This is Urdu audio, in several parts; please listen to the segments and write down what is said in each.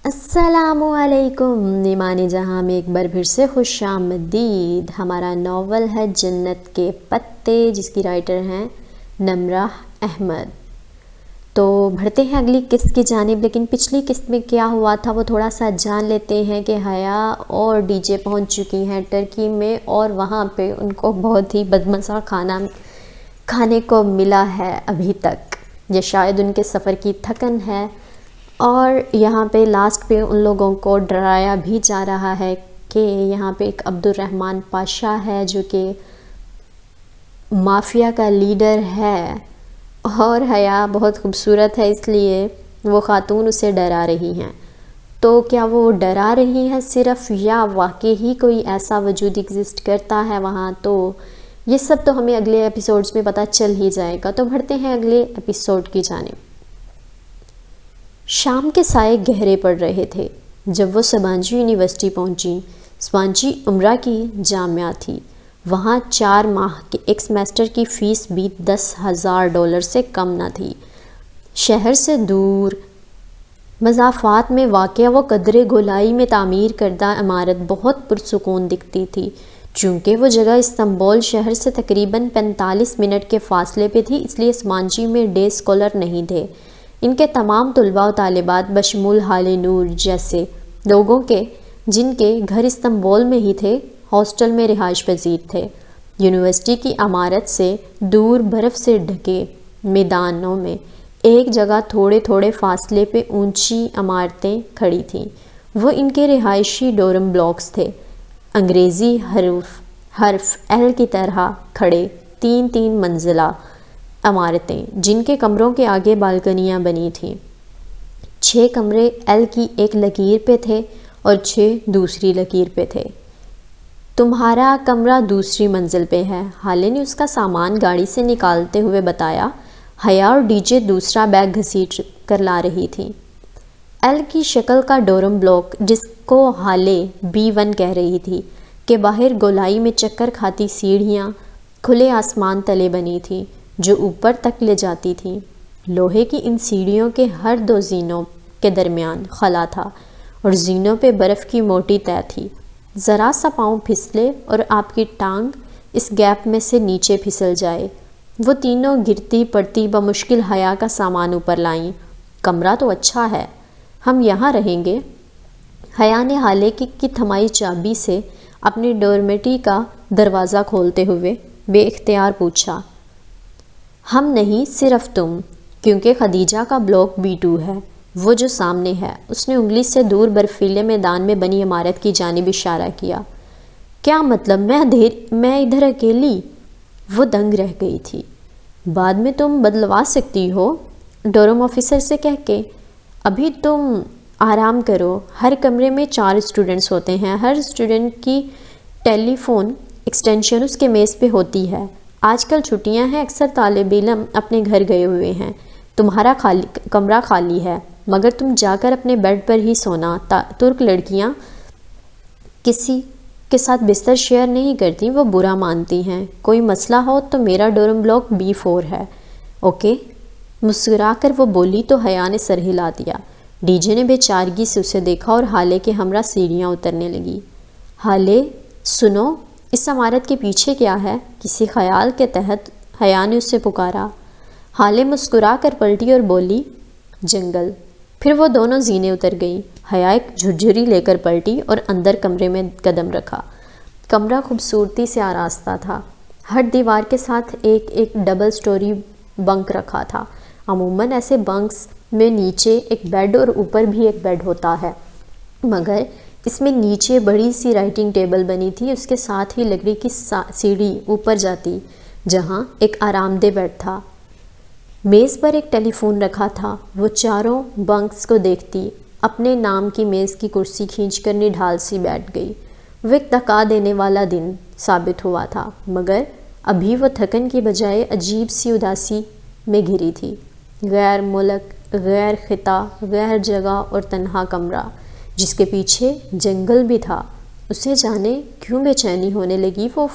السلام علیکم نیمان جہاں میں ایک بار پھر سے خوش آمدید۔ ہمارا ناول ہے جنت کے پتے، جس کی رائٹر ہیں نمرہ احمد۔ تو بڑھتے ہیں اگلی قسط کی جانب، لیکن پچھلی قسط میں کیا ہوا تھا وہ تھوڑا سا جان لیتے ہیں کہ حیا اور ڈی جے پہنچ چکی ہیں ٹرکی میں، اور وہاں پہ ان کو بہت ہی بدمزہ کھانا کھانے کو ملا ہے ابھی تک۔ یہ شاید ان کے سفر کی تھکن ہے، اور یہاں پہ لاسٹ پہ ان لوگوں کو ڈرایا بھی جا رہا ہے کہ یہاں پہ ایک عبد الرحمن پاشا ہے جو کہ مافیا کا لیڈر ہے، اور حیا بہت خوبصورت ہے اس لیے وہ خاتون اسے ڈرا رہی ہیں۔ تو کیا وہ ڈرا رہی ہیں صرف، یا واقعی ہی کوئی ایسا وجود ایگزسٹ کرتا ہے وہاں؟ تو یہ سب تو ہمیں اگلے ایپیسوڈز میں پتہ چل ہی جائے گا۔ تو بڑھتے ہیں اگلے ایپیسوڈ کی جانب۔ شام کے سائے گہرے پڑ رہے تھے جب وہ سبانجی یونیورسٹی پہنچی۔ سبانجی عمرہ کی جامعہ تھی، وہاں 4 ماہ کے ایک سیمسٹر کی فیس بھی $10,000 سے کم نہ تھی۔ شہر سے دور مضافات میں واقع وہ قدرے گولائی میں تعمیر کردہ عمارت بہت پرسکون دکھتی تھی۔ چونکہ وہ جگہ استنبول شہر سے تقریباً 45 منٹ کے فاصلے پہ تھی، اس لیے سبانجی میں ڈے اسکالر نہیں تھے۔ ان کے تمام طلباء و طالبات بشمول حال نور جیسے لوگوں کے جن کے گھر استنبول میں ہی تھے، ہاسٹل میں رہائش پذیر تھے۔ یونیورسٹی کی عمارت سے دور برف سے ڈھکے میدانوں میں ایک جگہ تھوڑے تھوڑے فاصلے پہ اونچی عمارتیں کھڑی تھیں۔ وہ ان کے رہائشی ڈورم بلاکس تھے، انگریزی حرف ایل کی طرح کھڑے 3 منزلہ عمارتیں جن کے کمروں کے آگے بالکنیاں بنی تھیں۔ 6 کمرے ایل کی ایک لکیر پہ تھے اور 6 دوسری لکیر پہ تھے۔ تمہارا کمرہ دوسری منزل پہ ہے، حالے نے اس کا سامان گاڑی سے نکالتے ہوئے بتایا۔ حیا اور ڈی جے دوسرا بیگ گھسیٹ کر لا رہی تھی۔ ایل کی شکل کا ڈورم بلاک، جس کو حالے B1 کہہ رہی تھی، کہ باہر گولائی میں چکر کھاتی سیڑھیاں کھلے آسمان تلے بنی تھیں جو اوپر تک لے جاتی تھیں۔ لوہے کی ان سیڑھیوں کے ہر 2 زینوں کے درمیان خلا تھا، اور زینوں پہ برف کی موٹی تہہ تھی۔ ذرا سا پاؤں پھسلے اور آپ کی ٹانگ اس گیپ میں سے نیچے پھسل جائے۔ وہ تینوں گرتی پڑتی بمشکل حیا کا سامان اوپر لائیں۔ کمرہ تو اچھا ہے، ہم یہاں رہیں گے؟ حیا نے حالے کی تھمائی چابی سے اپنی ڈورمیٹری کا دروازہ کھولتے ہوئے بے اختیار پوچھا۔ ہم نہیں، صرف تم، کیونکہ خدیجہ کا بلاک B2 ہے، وہ جو سامنے ہے۔ اس نے انگلی سے دور برفیلے میدان میں بنی عمارت کی جانب اشارہ کیا۔ کیا مطلب؟ میں ادھر اکیلی؟ وہ دنگ رہ گئی تھی۔ بعد میں تم بدلوا سکتی ہو، ڈورم آفیسر سے کہہ کے۔ ابھی تم آرام کرو۔ ہر کمرے میں 4 اسٹوڈنٹس ہوتے ہیں، ہر اسٹوڈنٹ کی ٹیلی فون ایکسٹینشن اس کے میز پہ ہوتی ہے۔ آج کل چھٹیاں ہیں، اکثر طالب علم اپنے گھر گئے ہوئے ہیں۔ تمہارا کمرہ خالی ہے، مگر تم جا کر اپنے بیڈ پر ہی سونا۔ ترک لڑکیاں کسی کے ساتھ بستر شیئر نہیں کرتی، وہ برا مانتی ہیں۔ کوئی مسئلہ ہو تو میرا ڈورم بلاک B4 ہے، اوکے؟ مسکرا کر وہ بولی تو حیا نے سر ہلا دیا۔ ڈی جے نے بے چارگی سے اسے دیکھا اور حالے کے ہمراہ سیڑھیاں اترنے لگی۔ حالے، سنو، اس عمارت کے پیچھے کیا ہے؟ کسی خیال کے تحت حیا نے اسے پکارا۔ حالے مسکرا کر پلٹی اور بولی، جنگل۔ پھر وہ دونوں زینے اتر گئیں۔ حیا ایک جھرجھری لے کر پلٹی اور اندر کمرے میں قدم رکھا۔ کمرہ خوبصورتی سے آراستہ تھا، ہر دیوار کے ساتھ ایک ڈبل سٹوری بنک رکھا تھا۔ عموماً ایسے بنکس میں نیچے ایک بیڈ اور اوپر بھی ایک بیڈ ہوتا ہے، مگر اس میں نیچے بڑی سی رائٹنگ ٹیبل بنی تھی، اس کے ساتھ ہی لکڑی کی سیڑھی اوپر جاتی جہاں ایک آرام دہ بیڈ تھا۔ میز پر ایک ٹیلی فون رکھا تھا۔ وہ چاروں بنکس کو دیکھتی اپنے نام کی میز کی کرسی کھینچ کر نڈھال سی بیٹھ گئی۔ وہ ایک تھکا دینے والا دن ثابت ہوا تھا، مگر ابھی وہ تھکن کی بجائے عجیب سی اداسی میں گھری تھی۔ غیر ملک، غیر خطہ، غیر جگہ اور تنہا کمرہ جس کے پیچھے جنگل بھی تھا۔ اسے جانے کیوں بے چینی ہونے لگی۔ وہ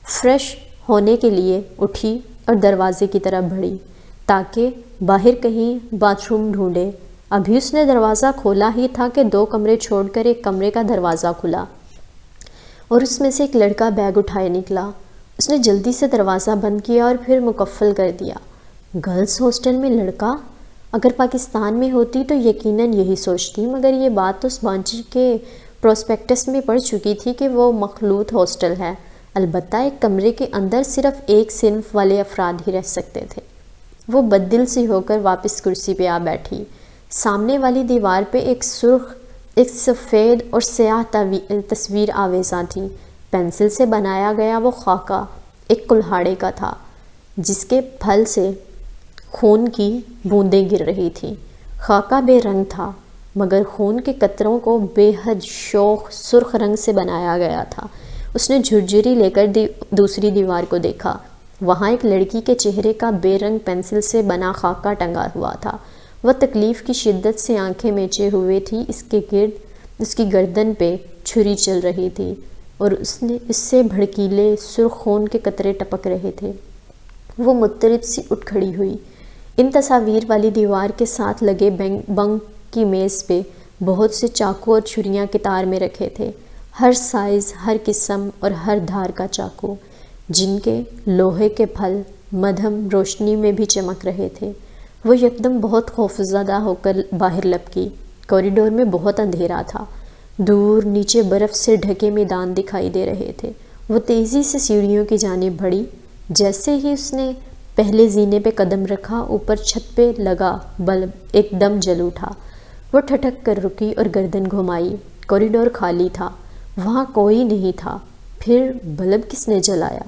فریش ہونے کے لیے اٹھی اور دروازے کی طرف بڑھی تاکہ باہر کہیں باتھ روم ڈھونڈے۔ ابھی اس نے دروازہ کھولا ہی تھا کہ 2 کمرے چھوڑ کر ایک کمرے کا دروازہ کھلا اور اس میں سے ایک لڑکا بیگ اٹھائے نکلا۔ اس نے جلدی سے دروازہ بند کیا اور پھر مقفل کر دیا۔ گرلز ہاسٹل میں لڑکا؟ اگر پاکستان میں ہوتی تو یقیناً یہی سوچتی، مگر یہ بات تو سبانچی کے پروسپیکٹس میں پڑھ چکی تھی کہ وہ مخلوط ہاسٹل ہے، البتہ ایک کمرے کے اندر صرف ایک صنف والے افراد ہی رہ سکتے تھے۔ وہ بددل سی ہو کر واپس کرسی پہ آ بیٹھی۔ سامنے والی دیوار پہ ایک سفید اور سیاہ تصویر آویزاں تھی۔ پینسل سے بنایا گیا وہ خاکہ ایک کلہاڑے کا تھا جس کے پھل سے خون کی بوندیں گر رہی تھیں۔ خاکہ بے رنگ تھا مگر خون کے قطروں کو بے حد شوخ سرخ رنگ سے بنایا گیا تھا۔ اس نے جھرجھری لے کر دوسری دیوار کو دیکھا۔ وہاں ایک لڑکی کے چہرے کا بے رنگ پینسل سے بنا خاکہ ٹنگا ہوا تھا۔ وہ تکلیف کی شدت سے آنکھیں میچے ہوئے تھی۔ اس کے گرد اس کی گردن پہ چھری چل رہی تھی اور اس سے بھڑکیلے سرخ خون کے قطرے ٹپک رہے تھے۔ وہ مضطرب سی اٹھ کھڑی ہوئی۔ ان تصاویر والی دیوار کے ساتھ لگے بنک کی میز پہ بہت سے چاقو اور چھریاں قطار میں رکھے تھے، ہر سائز، ہر قسم اور ہر دھار کا چاقو، جن کے لوہے کے پھل مدھم روشنی میں بھی چمک رہے تھے۔ وہ یکدم بہت خوفزدہ ہو کر باہر لپکی۔ کوریڈور میں بہت اندھیرا تھا۔ دور نیچے برف سے ڈھکے میدان دکھائی دے رہے تھے۔ وہ تیزی سے سیڑھیوں کی جانب بڑھی۔ جیسے ہی اس نے پہلے زینے پہ قدم رکھا، اوپر چھت پہ لگا بلب ایک دم جل اٹھا۔ وہ ٹھٹک کر رکی اور گردن گھمائی۔ کوریڈور خالی تھا، وہاں کوئی نہیں تھا۔ پھر بلب کس نے جلایا؟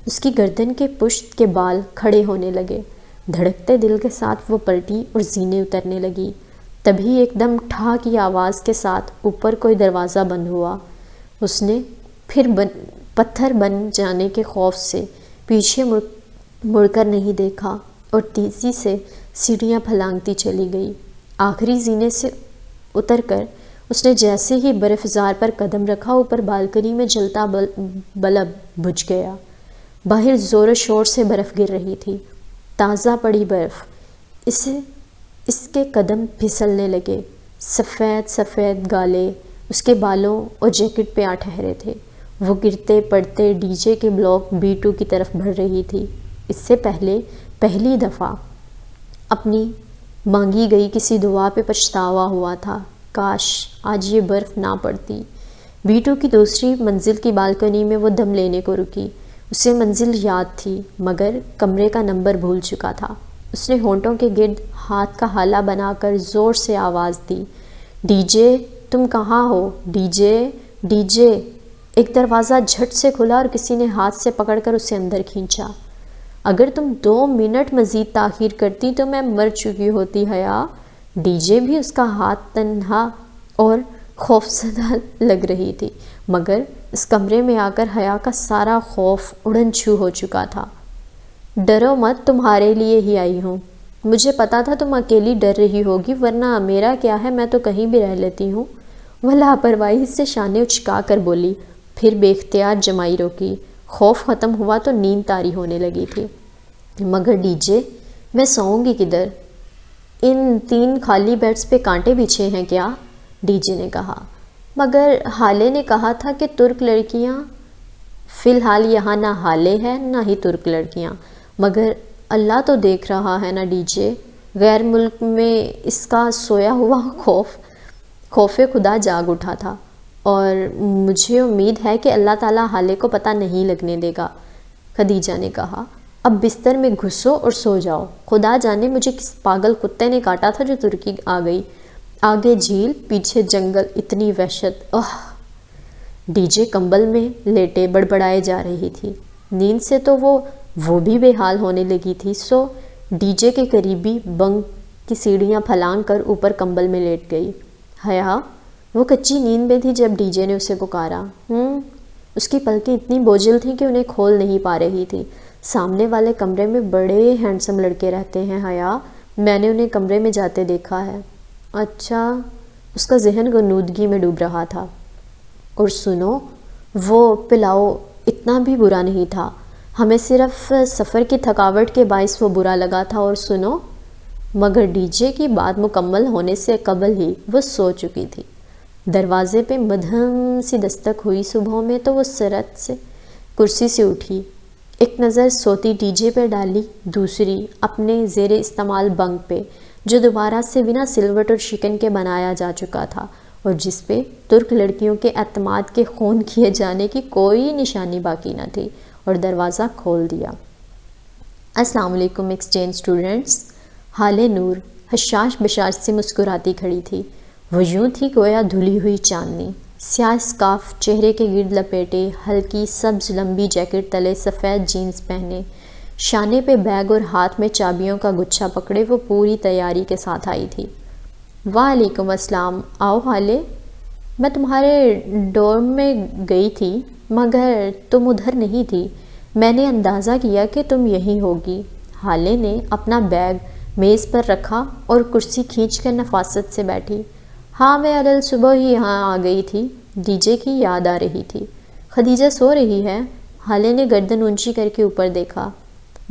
اس کی گردن کے پشت کے بال کھڑے ہونے لگے۔ دھڑکتے دل کے ساتھ وہ پلٹی اور زینے اترنے لگی۔ تبھی ایک دم ٹھا کی آواز کے ساتھ اوپر کوئی دروازہ بند ہوا۔ اس نے پھر پتھر بن جانے کے خوف سے پیچھے مڑ کر نہیں دیکھا اور تیزی سے سیڑھیاں پھلانگتی چلی گئی۔ آخری زینے سے اتر کر اس نے جیسے ہی برف زار پر قدم رکھا، اوپر بالکنی میں جلتا بلب بجھ گیا۔ باہر زور و شور سے برف گر رہی تھی، تازہ پڑی برف۔ اس کے قدم پھسلنے لگے۔ سفید سفید گالے اس کے بالوں اور جیکٹ پہ آ ٹھہرے تھے۔ وہ گرتے پڑتے ڈی جے کے بلاک B2 کی طرف بڑھ رہی تھی۔ اس سے پہلی دفعہ اپنی مانگی گئی کسی دعا پہ پچھتاوا ہوا تھا۔ کاش آج یہ برف نہ پڑتی۔ B2 کی دوسری منزل کی بالکنی میں وہ دم لینے کو رکی۔ اسے منزل یاد تھی مگر کمرے کا نمبر بھول چکا تھا۔ اس نے ہونٹوں کے گرد ہاتھ کا ہالہ بنا کر زور سے آواز دی، ڈی جے تم کہاں ہو؟ D J, D J. ایک دروازہ جھٹ سے کھلا اور کسی نے ہاتھ سے پکڑ کر اسے اندر کھینچا۔ اگر تم 2 منٹ مزید تاخیر کرتی تو میں مر چکی ہوتی حیا۔ ڈی جے بھی اس کا ہاتھ تنہا اور خوفزدہ لگ رہی تھی، مگر اس کمرے میں آ کر حیا کا سارا خوف اڑن چھو ہو چکا تھا۔ ڈرو مت، تمہارے لیے ہی آئی ہوں۔ مجھے پتا تھا تم اکیلی ڈر رہی ہوگی، ورنہ میرا کیا ہے، میں تو کہیں بھی رہ لیتی ہوں۔ وہ لاپرواہی سے شانے اچکا کر بولی، پھر بے اختیار جمائی روکی۔ خوف ختم ہوا تو نیند طاری ہونے لگی تھی۔ مگر ڈی جے، میں سوؤں گی کدھر؟ ان 3 خالی بیڈز پہ کانٹے بچھے ہیں کیا؟ ڈی جے نے کہا۔ مگر حالے نے کہا تھا کہ ترک لڑکیاں۔ فی الحال یہاں نہ حالے ہے نہ ہی ترک لڑکیاں، مگر اللہ تو دیکھ رہا ہے نا ڈی جے۔ غیر ملک میں اس کا سویا ہوا خوف خدا جاگ اٹھا تھا، اور مجھے امید ہے کہ اللہ تعالیٰ حالے کو پتہ نہیں لگنے دے گا۔ خدیجہ نے کہا، اب بستر میں گھسو اور سو جاؤ۔ خدا جانے مجھے کس پاگل کتے نے کاٹا تھا جو ترکی آ گئی۔ آگے جھیل، پیچھے جنگل، اتنی وحشت۔ ڈی جے کمبل میں لیٹے بڑبڑائے جا رہی تھی۔ نیند سے تو وہ بھی بے حال ہونے لگی تھی، سو ڈی جے کے قریبی بنک کی سیڑھیاں پھلانگ کر اوپر کمبل میں لیٹ گئی۔ حیا، وہ کچی نیند میں تھی جب ڈی جے نے اسے پکارا۔ اس کی پلکیں اتنی بوجھل تھیں کہ انہیں کھول نہیں پا رہی تھی۔ سامنے والے کمرے میں بڑے ہینڈسم لڑکے رہتے ہیں حیا، میں نے انہیں کمرے میں جاتے دیکھا ہے۔ اچھا، اس کا ذہن غنودگی میں ڈوب رہا تھا۔ اور سنو، وہ پلاؤ اتنا بھی برا نہیں تھا، ہمیں صرف سفر کی تھکاوٹ کے باعث وہ برا لگا تھا۔ اور سنو، مگر ڈی جے کی بات مکمل ہونے سے قبل ہی وہ سو چکی تھی۔ دروازے پہ مدھم سی دستک ہوئی صبح میں تو وہ سرعت سے کرسی سے اٹھی، ایک نظر سوتی ڈی جے پہ ڈالی، دوسری اپنے زیر استعمال بنک پہ جو دوبارہ سے بنا سلوٹ اور شکن کے بنایا جا چکا تھا اور جس پہ ترک لڑکیوں کے اعتماد کے خون کیے جانے کی کوئی نشانی باقی نہ تھی، اور دروازہ کھول دیا۔ السلام علیکم ایکسچینج اسٹوڈنٹس۔ حالِ نور حشاش بشاش سے مسکراتی کھڑی تھی۔ وہ یوں تھی گویا دھلی ہوئی چاندنی، سیاہ اسکارف چہرے کے گرد لپیٹے، ہلکی سبز لمبی جیکٹ تلے سفید جینز پہنے، شانے پہ بیگ اور ہاتھ میں چابیوں کا گچھا پکڑے وہ پوری تیاری کے ساتھ آئی تھی۔ وعلیکم السلام، آؤ حالے، میں تمہارے ڈورم میں گئی تھی مگر تم ادھر نہیں تھی، میں نے اندازہ کیا کہ تم یہیں ہوگی۔ حالے نے اپنا بیگ میز پر رکھا اور کرسی کھینچ کر نفاست سے بیٹھی۔ ہاں میں علل صبح ہی یہاں آ گئی تھی، ڈی جے کی یاد آ رہی تھی۔ خدیجہ سو رہی ہے؟ حالے نے گردن اونچی کر کے اوپر دیکھا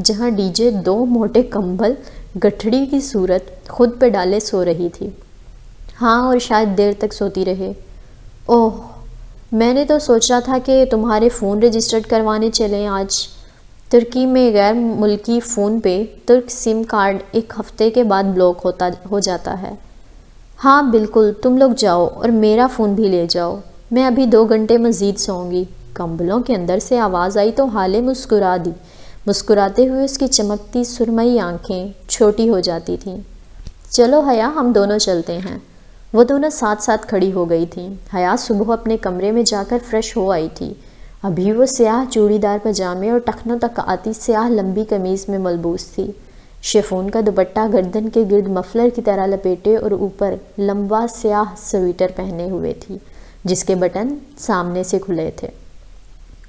جہاں ڈی جے دو موٹے کمبل گٹھڑی کی صورت خود پہ ڈالے سو رہی تھی۔ ہاں، اور شاید دیر تک سوتی رہے۔ اوہ، میں نے تو سوچا تھا کہ تمہارے فون رجسٹرڈ کروانے چلیں آج۔ ترکی میں غیر ملکی فون پہ ترک سم کارڈ ایک ہفتے کے بعد بلاک ہو جاتا ہے۔ ہاں بالکل، تم لوگ جاؤ اور میرا فون بھی لے جاؤ، میں ابھی 2 گھنٹے مزید سوؤں گی۔ کمبلوں کے اندر سے آواز آئی تو حالے مسکرا دی۔ مسکراتے ہوئے اس کی چمکتی سرمئی آنکھیں چھوٹی ہو جاتی تھیں۔ چلو حیا، ہم دونوں چلتے ہیں۔ وہ دونوں ساتھ ساتھ کھڑی ہو گئی تھیں۔ حیا صبح اپنے کمرے میں جا کر فریش ہو آئی تھی۔ ابھی وہ سیاہ چوڑی دار پجامے اور ٹخنوں تک آتی سیاہ لمبی قمیض میں ملبوس تھی، شیفون کا دوپٹہ گردن کے گرد مفلر کی طرح لپیٹے اور اوپر لمبا سیاہ سویٹر پہنے ہوئے تھی جس کے بٹن سامنے سے کھلے تھے۔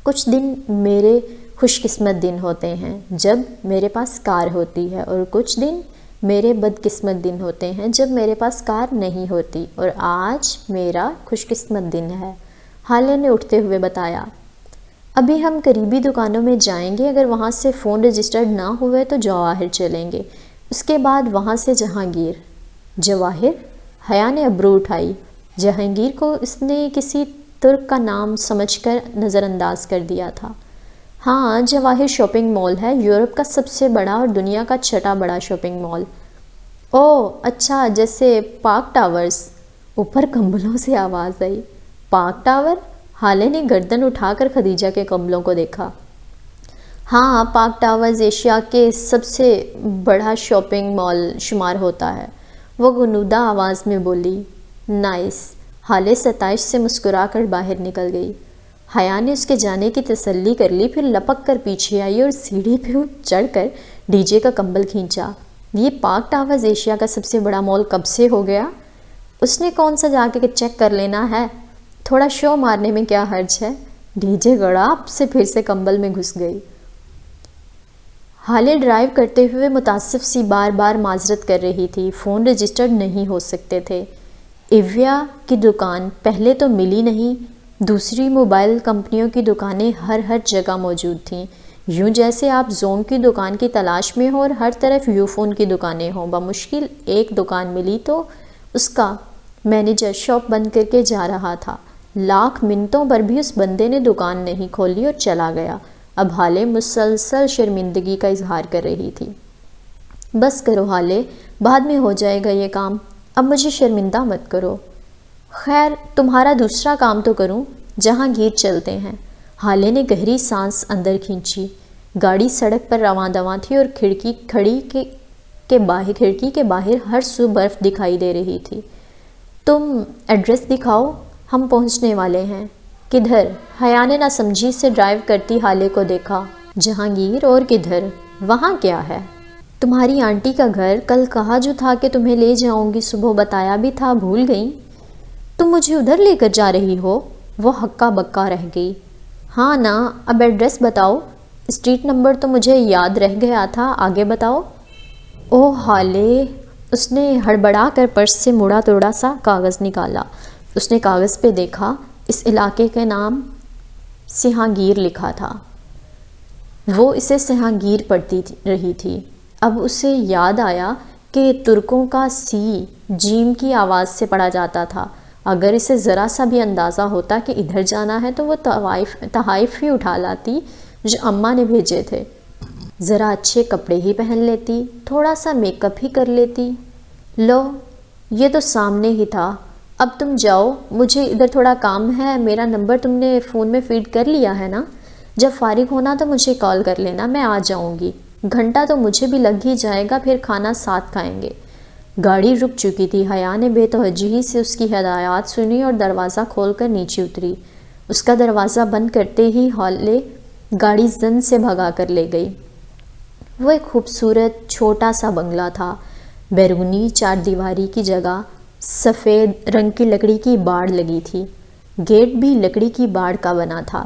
کچھ دن میرے خوش قسمت دن ہوتے ہیں جب میرے پاس کار ہوتی ہے، اور کچھ دن میرے بدقسمت دن ہوتے ہیں جب میرے پاس کار نہیں ہوتی، اور آج میرا خوش قسمت دن ہے، حالے نے اٹھتے ہوئے بتایا۔ ابھی ہم قریبی دکانوں میں جائیں گے، اگر وہاں سے فون رجسٹرڈ نہ ہوئے تو جواہر چلیں گے، اس کے بعد وہاں سے جہانگیر۔ جواہر؟ حیا نے ابرو اٹھائی۔ جہانگیر کو اس نے کسی ترک کا نام سمجھ کر نظر انداز کر دیا تھا۔ ہاں، جواہر شاپنگ مال ہے، یورپ کا سب سے بڑا اور دنیا کا 6واں بڑا شاپنگ مال۔ اوہ اچھا، جیسے پارک ٹاورز؟ اوپر کمبلوں سے آواز آئی۔ Park tower? حالے نے گردن اٹھا کر خدیجہ کے کمبلوں کو دیکھا۔ ہاں، پارک ٹاورز ایشیا کے سب سے بڑا شاپنگ مال شمار ہوتا ہے، وہ غنودہ آواز میں بولی۔ نائس۔ حالے ستائش سے مسکرا کر باہر نکل گئی۔ حیا نے اس کے جانے کی تسلی کر لی، پھر لپک کر پیچھے آئی اور سیڑھی پہ چڑھ کر ڈی جے کا کمبل کھینچا۔ یہ پارک ٹاورز ایشیا کا سب سے بڑا مال کب سے ہو گیا؟ اس نے کون سا جا کے چیک کر لینا ہے، تھوڑا شو مارنے میں کیا حرج ہے؟ ڈی جے گڑاپ سے پھر سے کمبل میں گھس گئی۔ حالے ڈرائیو کرتے ہوئے متاسف سی بار بار معذرت کر رہی تھی، فون رجسٹرڈ نہیں ہو سکتے تھے۔ ایویا کی دکان پہلے تو ملی نہیں، دوسری موبائل کمپنیوں کی دکانیں ہر جگہ موجود تھیں، یوں جیسے آپ زوم کی دکان کی تلاش میں ہوں اور ہر طرف یو فون کی دکانیں ہوں۔ بمشکل ایک دکان ملی تو اس کا مینیجر شاپ بند کر کے جا رہا تھا، لاکھ منتوں پر بھی اس بندے نے دکان نہیں کھولی اور چلا گیا۔ اب حالے مسلسل شرمندگی کا اظہار کر رہی تھی۔ بس کرو حالے، بعد میں ہو جائے گا یہ کام، اب مجھے شرمندہ مت کرو۔ خیر، تمہارا دوسرا کام تو کروں، جہانگیر چلتے ہیں۔ حالے نے گہری سانس اندر کھینچی۔ گاڑی سڑک پر رواں دواں تھی اور کھڑکی کے باہر ہر سو برف دکھائی دے رہی تھی۔ تم ایڈریس دکھاؤ، ہم پہنچنے والے ہیں۔ کدھر؟ حیا نے ناسمجھی سے ڈرائیو کرتی حالے کو دیکھا۔ جہانگیر، اور کدھر؟ وہاں کیا ہے؟ تمہاری آنٹی کا گھر، کل کہا جو تھا کہ تمہیں لے جاؤں گی، صبح بتایا بھی تھا، بھول گئی؟ تم مجھے ادھر لے کر جا رہی ہو؟ وہ ہکا بکا رہ گئی۔ ہاں نا، اب ایڈریس بتاؤ، اسٹریٹ نمبر تو مجھے یاد رہ گیا تھا، آگے بتاؤ۔ اوہ حالے، اس نے ہڑبڑا کر پرس سے مڑا توڑا سا کاغذ نکالا۔ اس نے کاغذ پہ دیکھا، اس علاقے کا نام سہانگیر لکھا تھا۔ وہ اسے سہانگیر پڑھتی رہی تھی۔ اب اسے یاد آیا کہ ترکوں کا سی جیم کی آواز سے پڑھا جاتا تھا۔ اگر اسے ذرا سا بھی اندازہ ہوتا کہ ادھر جانا ہے تو وہ تحائف ہی اٹھا لاتی جو اماں نے بھیجے تھے۔ ذرا اچھے کپڑے ہی پہن لیتی، تھوڑا سا میک اپ ہی کر لیتی۔ لو، یہ تو سامنے ہی تھا، اب تم جاؤ، مجھے ادھر تھوڑا کام ہے، میرا نمبر تم نے فون میں فیڈ کر لیا ہے نا؟ جب فارغ ہونا تو مجھے کال کر لینا، میں آ جاؤں گی، گھنٹہ تو مجھے بھی لگ ہی جائے گا، پھر کھانا ساتھ کھائیں گے۔ گاڑی رک چکی تھی۔ حیا نے بے توجہی سے اس کی ہدایات سنی اور دروازہ کھول کر نیچے اتری۔ اس کا دروازہ بند کرتے ہی ہالے گاڑی زن سے بھگا کر لے گئی۔ وہ ایک خوبصورت چھوٹا سا بنگلہ تھا۔ بیرونی چار دیواری کی جگہ سفید رنگ کی لکڑی کی باڑ لگی تھی۔ گیٹ بھی لکڑی کی باڑ کا بنا تھا۔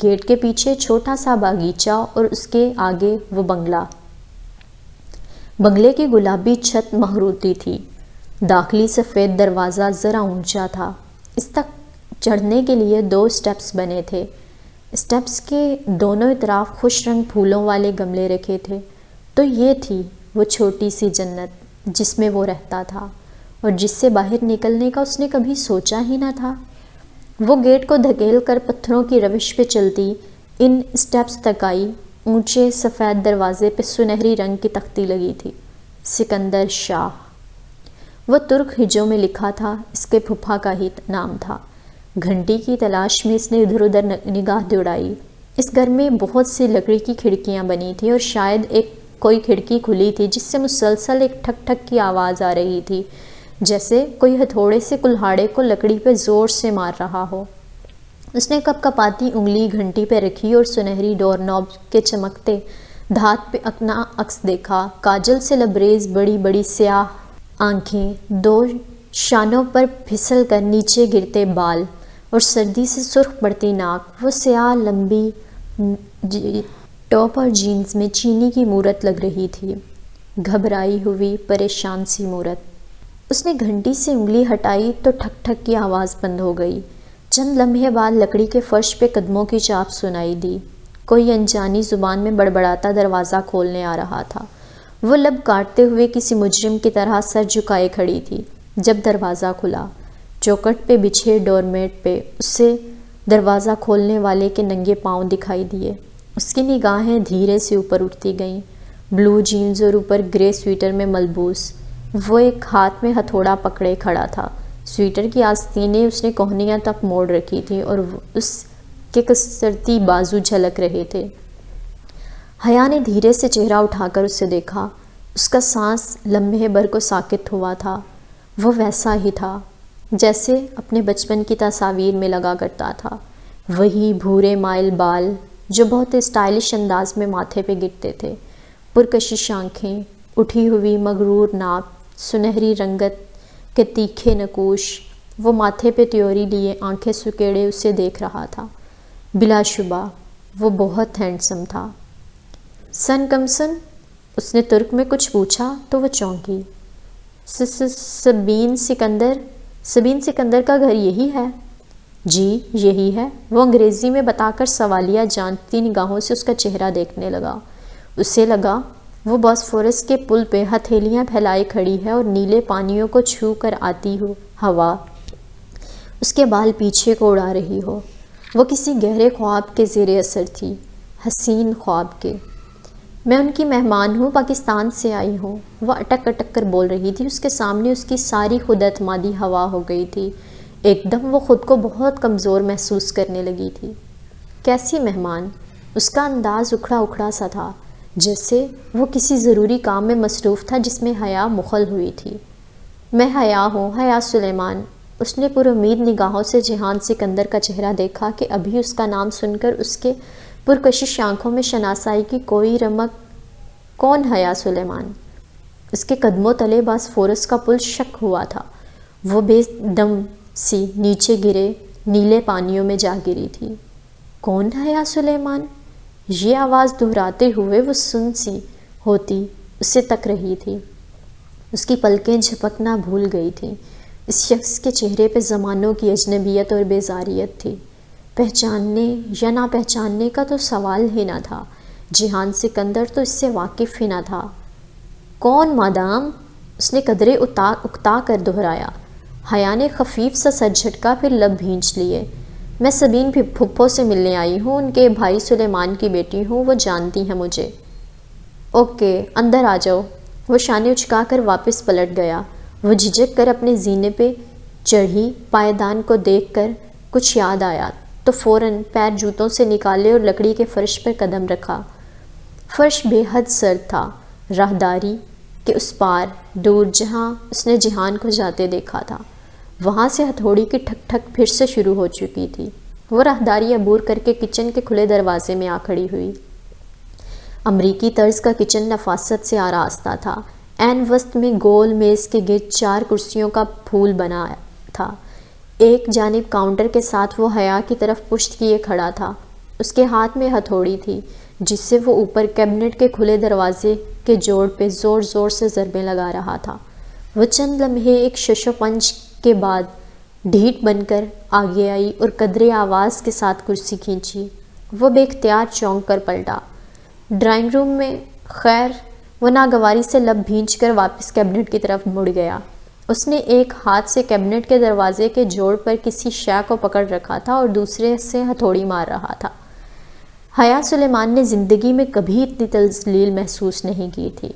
گیٹ کے پیچھے چھوٹا سا باغیچہ اور اس کے آگے وہ بنگلہ۔ بنگلے کی گلابی چھت مخروطی تھی۔ داخلی سفید دروازہ ذرا اونچا تھا۔ اس تک چڑھنے کے لیے 2 اسٹیپس بنے تھے۔ اسٹیپس کے دونوں اطراف خوش رنگ پھولوں والے گملے رکھے تھے۔ تو یہ تھی وہ چھوٹی سی جنت جس میں وہ رہتا تھا اور جس سے باہر نکلنے کا اس نے کبھی سوچا ہی نہ تھا۔ وہ گیٹ کو دھکیل کر پتھروں کی روش پہ چلتی ان اسٹیپس تک آئی۔ اونچے سفید دروازے پہ سنہری رنگ کی تختی لگی تھی، سکندر شاہ۔ وہ ترک ہجوں میں لکھا تھا، اس کے پھپھا کا ہی نام تھا۔ گھنٹی کی تلاش میں اس نے ادھر ادھر نگاہ دوڑائی۔ اس گھر میں بہت سی لکڑی کی کھڑکیاں بنی تھیں اور شاید کوئی کھڑکی کھلی تھی جس سے مسلسل ایک ٹھک ٹھک کی آواز آ رہی تھی، جیسے کوئی ہتھوڑے سے کلہاڑے کو لکڑی پہ زور سے مار رہا ہو۔ اس نے کپ کپاتی انگلی گھنٹی پہ رکھی اور سنہری ڈور نوب کے چمکتے دھات پہ اپنا عکس دیکھا۔ کاجل سے لبریز بڑی بڑی سیاہ آنکھیں، 2 شانوں پر پھسل کر نیچے گرتے بال اور سردی سے سرخ پڑتی ناک۔ وہ سیاہ لمبی ٹاپ اور جینز میں چینی کی مورت لگ رہی تھی، گھبرائی ہوئی پریشان سی مورت۔ اس نے گھنٹی سے انگلی ہٹائی تو ٹھک ٹھک کی آواز بند ہو گئی۔ چند لمحے بعد لکڑی کے فرش پہ قدموں کی چاپ سنائی دی۔ کوئی انجانی زبان میں بڑبڑاتا دروازہ کھولنے آ رہا تھا۔ وہ لب کاٹتے ہوئے کسی مجرم کی طرح سر جھکائے کھڑی تھی جب دروازہ کھلا۔ چوکٹ پہ بچھے ڈور میٹ پہ اسے دروازہ کھولنے والے کے ننگے پاؤں دکھائی دیے۔ اس کی نگاہیں دھیرے سے اوپر اٹھتی گئیں۔ بلو جینز اور اوپر گرے سویٹر میں ملبوس، وہ ایک ہاتھ میں ہتھوڑا پکڑے کھڑا تھا۔ سویٹر کی آستینیں اس نے کوہنیاں تک موڑ رکھی تھی اور اس کے کسرتی بازو جھلک رہے تھے۔ حیا نے دھیرے سے چہرہ اٹھا کر اسے دیکھا۔ اس کا سانس لمحے بھر کو ساکت ہوا تھا۔ وہ ویسا ہی تھا جیسے اپنے بچپن کی تصاویر میں لگا کرتا تھا۔ وہی بھورے مائل بال جو بہت اسٹائلش انداز میں ماتھے پہ گرتے تھے، پرکشش آنکھیں، اٹھی ہوئی مغرور ناک، سنہری رنگت کے تیکھے نقوش۔ وہ ماتھے پہ تیوری لیے آنکھیں سکیڑے اسے دیکھ رہا تھا۔ بلا شبہ وہ بہت ہینڈسم تھا۔ سن کم سن، اس نے ترک میں کچھ پوچھا تو وہ چونکی۔ سبین سکندر کا گھر یہی ہے؟ جی یہی ہے، وہ انگریزی میں بتا کر سوالیہ جانتی نگاہوں سے اس کا چہرہ دیکھنے لگا۔ اسے لگا وہ باسفورس کے پل پہ ہتھیلیاں پھیلائے کھڑی ہے اور نیلے پانیوں کو چھو کر آتی ہو ہوا اس کے بال پیچھے کو اڑا رہی ہو۔ وہ کسی گہرے خواب کے زیر اثر تھی، حسین خواب کے۔ میں ان کی مہمان ہوں، پاکستان سے آئی ہوں، وہ اٹک اٹک کر بول رہی تھی۔ اس کے سامنے اس کی ساری خود اعتمادی ہوا ہو گئی تھی۔ ایک دم وہ خود کو بہت کمزور محسوس کرنے لگی تھی۔ کیسی مہمان؟ اس کا انداز اکھڑا اکھڑا سا تھا، جیسے وہ کسی ضروری کام میں مصروف تھا جس میں حیا مخل ہوئی تھی۔ میں حیا ہوں، حیا سلیمان۔ اس نے پر امید نگاہوں سے جہان سکندر کا چہرہ دیکھا کہ ابھی اس کا نام سن کر اس کے پرکشش آنکھوں میں شناسائی کی کوئی رمق۔ کون حیا سلیمان؟ اس کے قدموں تلے باسفورس کا پل شک ہوا تھا۔ وہ بے دم سی نیچے گرے نیلے پانیوں میں جا گری تھی۔ کون حیا سلیمان؟ یہ آواز دہراتے ہوئے وہ سن سی ہوتی اسے تک رہی تھی۔ اس کی پلکیں جھپکنا بھول گئی تھیں۔ اس شخص کے چہرے پہ زمانوں کی اجنبیت اور بیزاریت تھی۔ پہچاننے یا نہ پہچاننے کا تو سوال ہی نہ تھا۔ جہان سکندر تو اس سے واقف ہی نہ تھا۔ کون مادام؟ اس نے قدرے اکتا کر دہرایا۔ حیا نے خفیف سا سر جھٹکا، پھر لب بھینچ لیے۔ میں سبین پھپھو سے ملنے آئی ہوں، ان کے بھائی سلیمان کی بیٹی ہوں، وہ جانتی ہیں مجھے۔ اوکے، اندر آ جاؤ۔ وہ شانے اچکا کر واپس پلٹ گیا۔ وہ جھجک کر اپنے زینے پہ چڑھی پائیدان کو دیکھ کر کچھ یاد آیا تو فوراً پیر جوتوں سے نکالے اور لکڑی کے فرش پر قدم رکھا۔ فرش بے حد سرد تھا، راہداری کے اس پار دور جہاں اس نے جہان کو جاتے دیکھا تھا، وہاں سے ہتھوڑی کی ٹھک ٹھک پھر سے شروع ہو چکی تھی۔ وہ راہداری عبور کر کے کچن کے کھلے دروازے میں آ کھڑی ہوئی۔ امریکی طرز کا کچن نفاست سے آراستہ تھا۔ عین وسط میں گول میز کے گرد 4 کرسیوں کا پھول بنا تھا۔ ایک جانب کاؤنٹر کے ساتھ وہ حیا کی طرف پشت کیے کھڑا تھا۔ اس کے ہاتھ میں ہتھوڑی تھی جس سے وہ اوپر کیبنٹ کے کھلے دروازے کے جوڑ پہ زور زور سے ضربیں لگا رہا تھا۔ وہ چند لمحے ایک شش و پنج کے بعد ڈھیٹ بن کر آگے آئی اور قدرے آواز کے ساتھ کرسی کھینچی۔ وہ بے اختیار چونک کر پلٹا۔ ڈرائنگ روم میں خیر، وہ ناگواری سے لب بھینچ کر واپس کیبنٹ کی طرف مڑ گیا۔ اس نے ایک ہاتھ سے کیبنٹ کے دروازے کے جوڑ پر کسی شے کو پکڑ رکھا تھا اور دوسرے سے ہتھوڑی مار رہا تھا۔ حیا سلیمان نے زندگی میں کبھی اتنی تذلیل محسوس نہیں کی تھی۔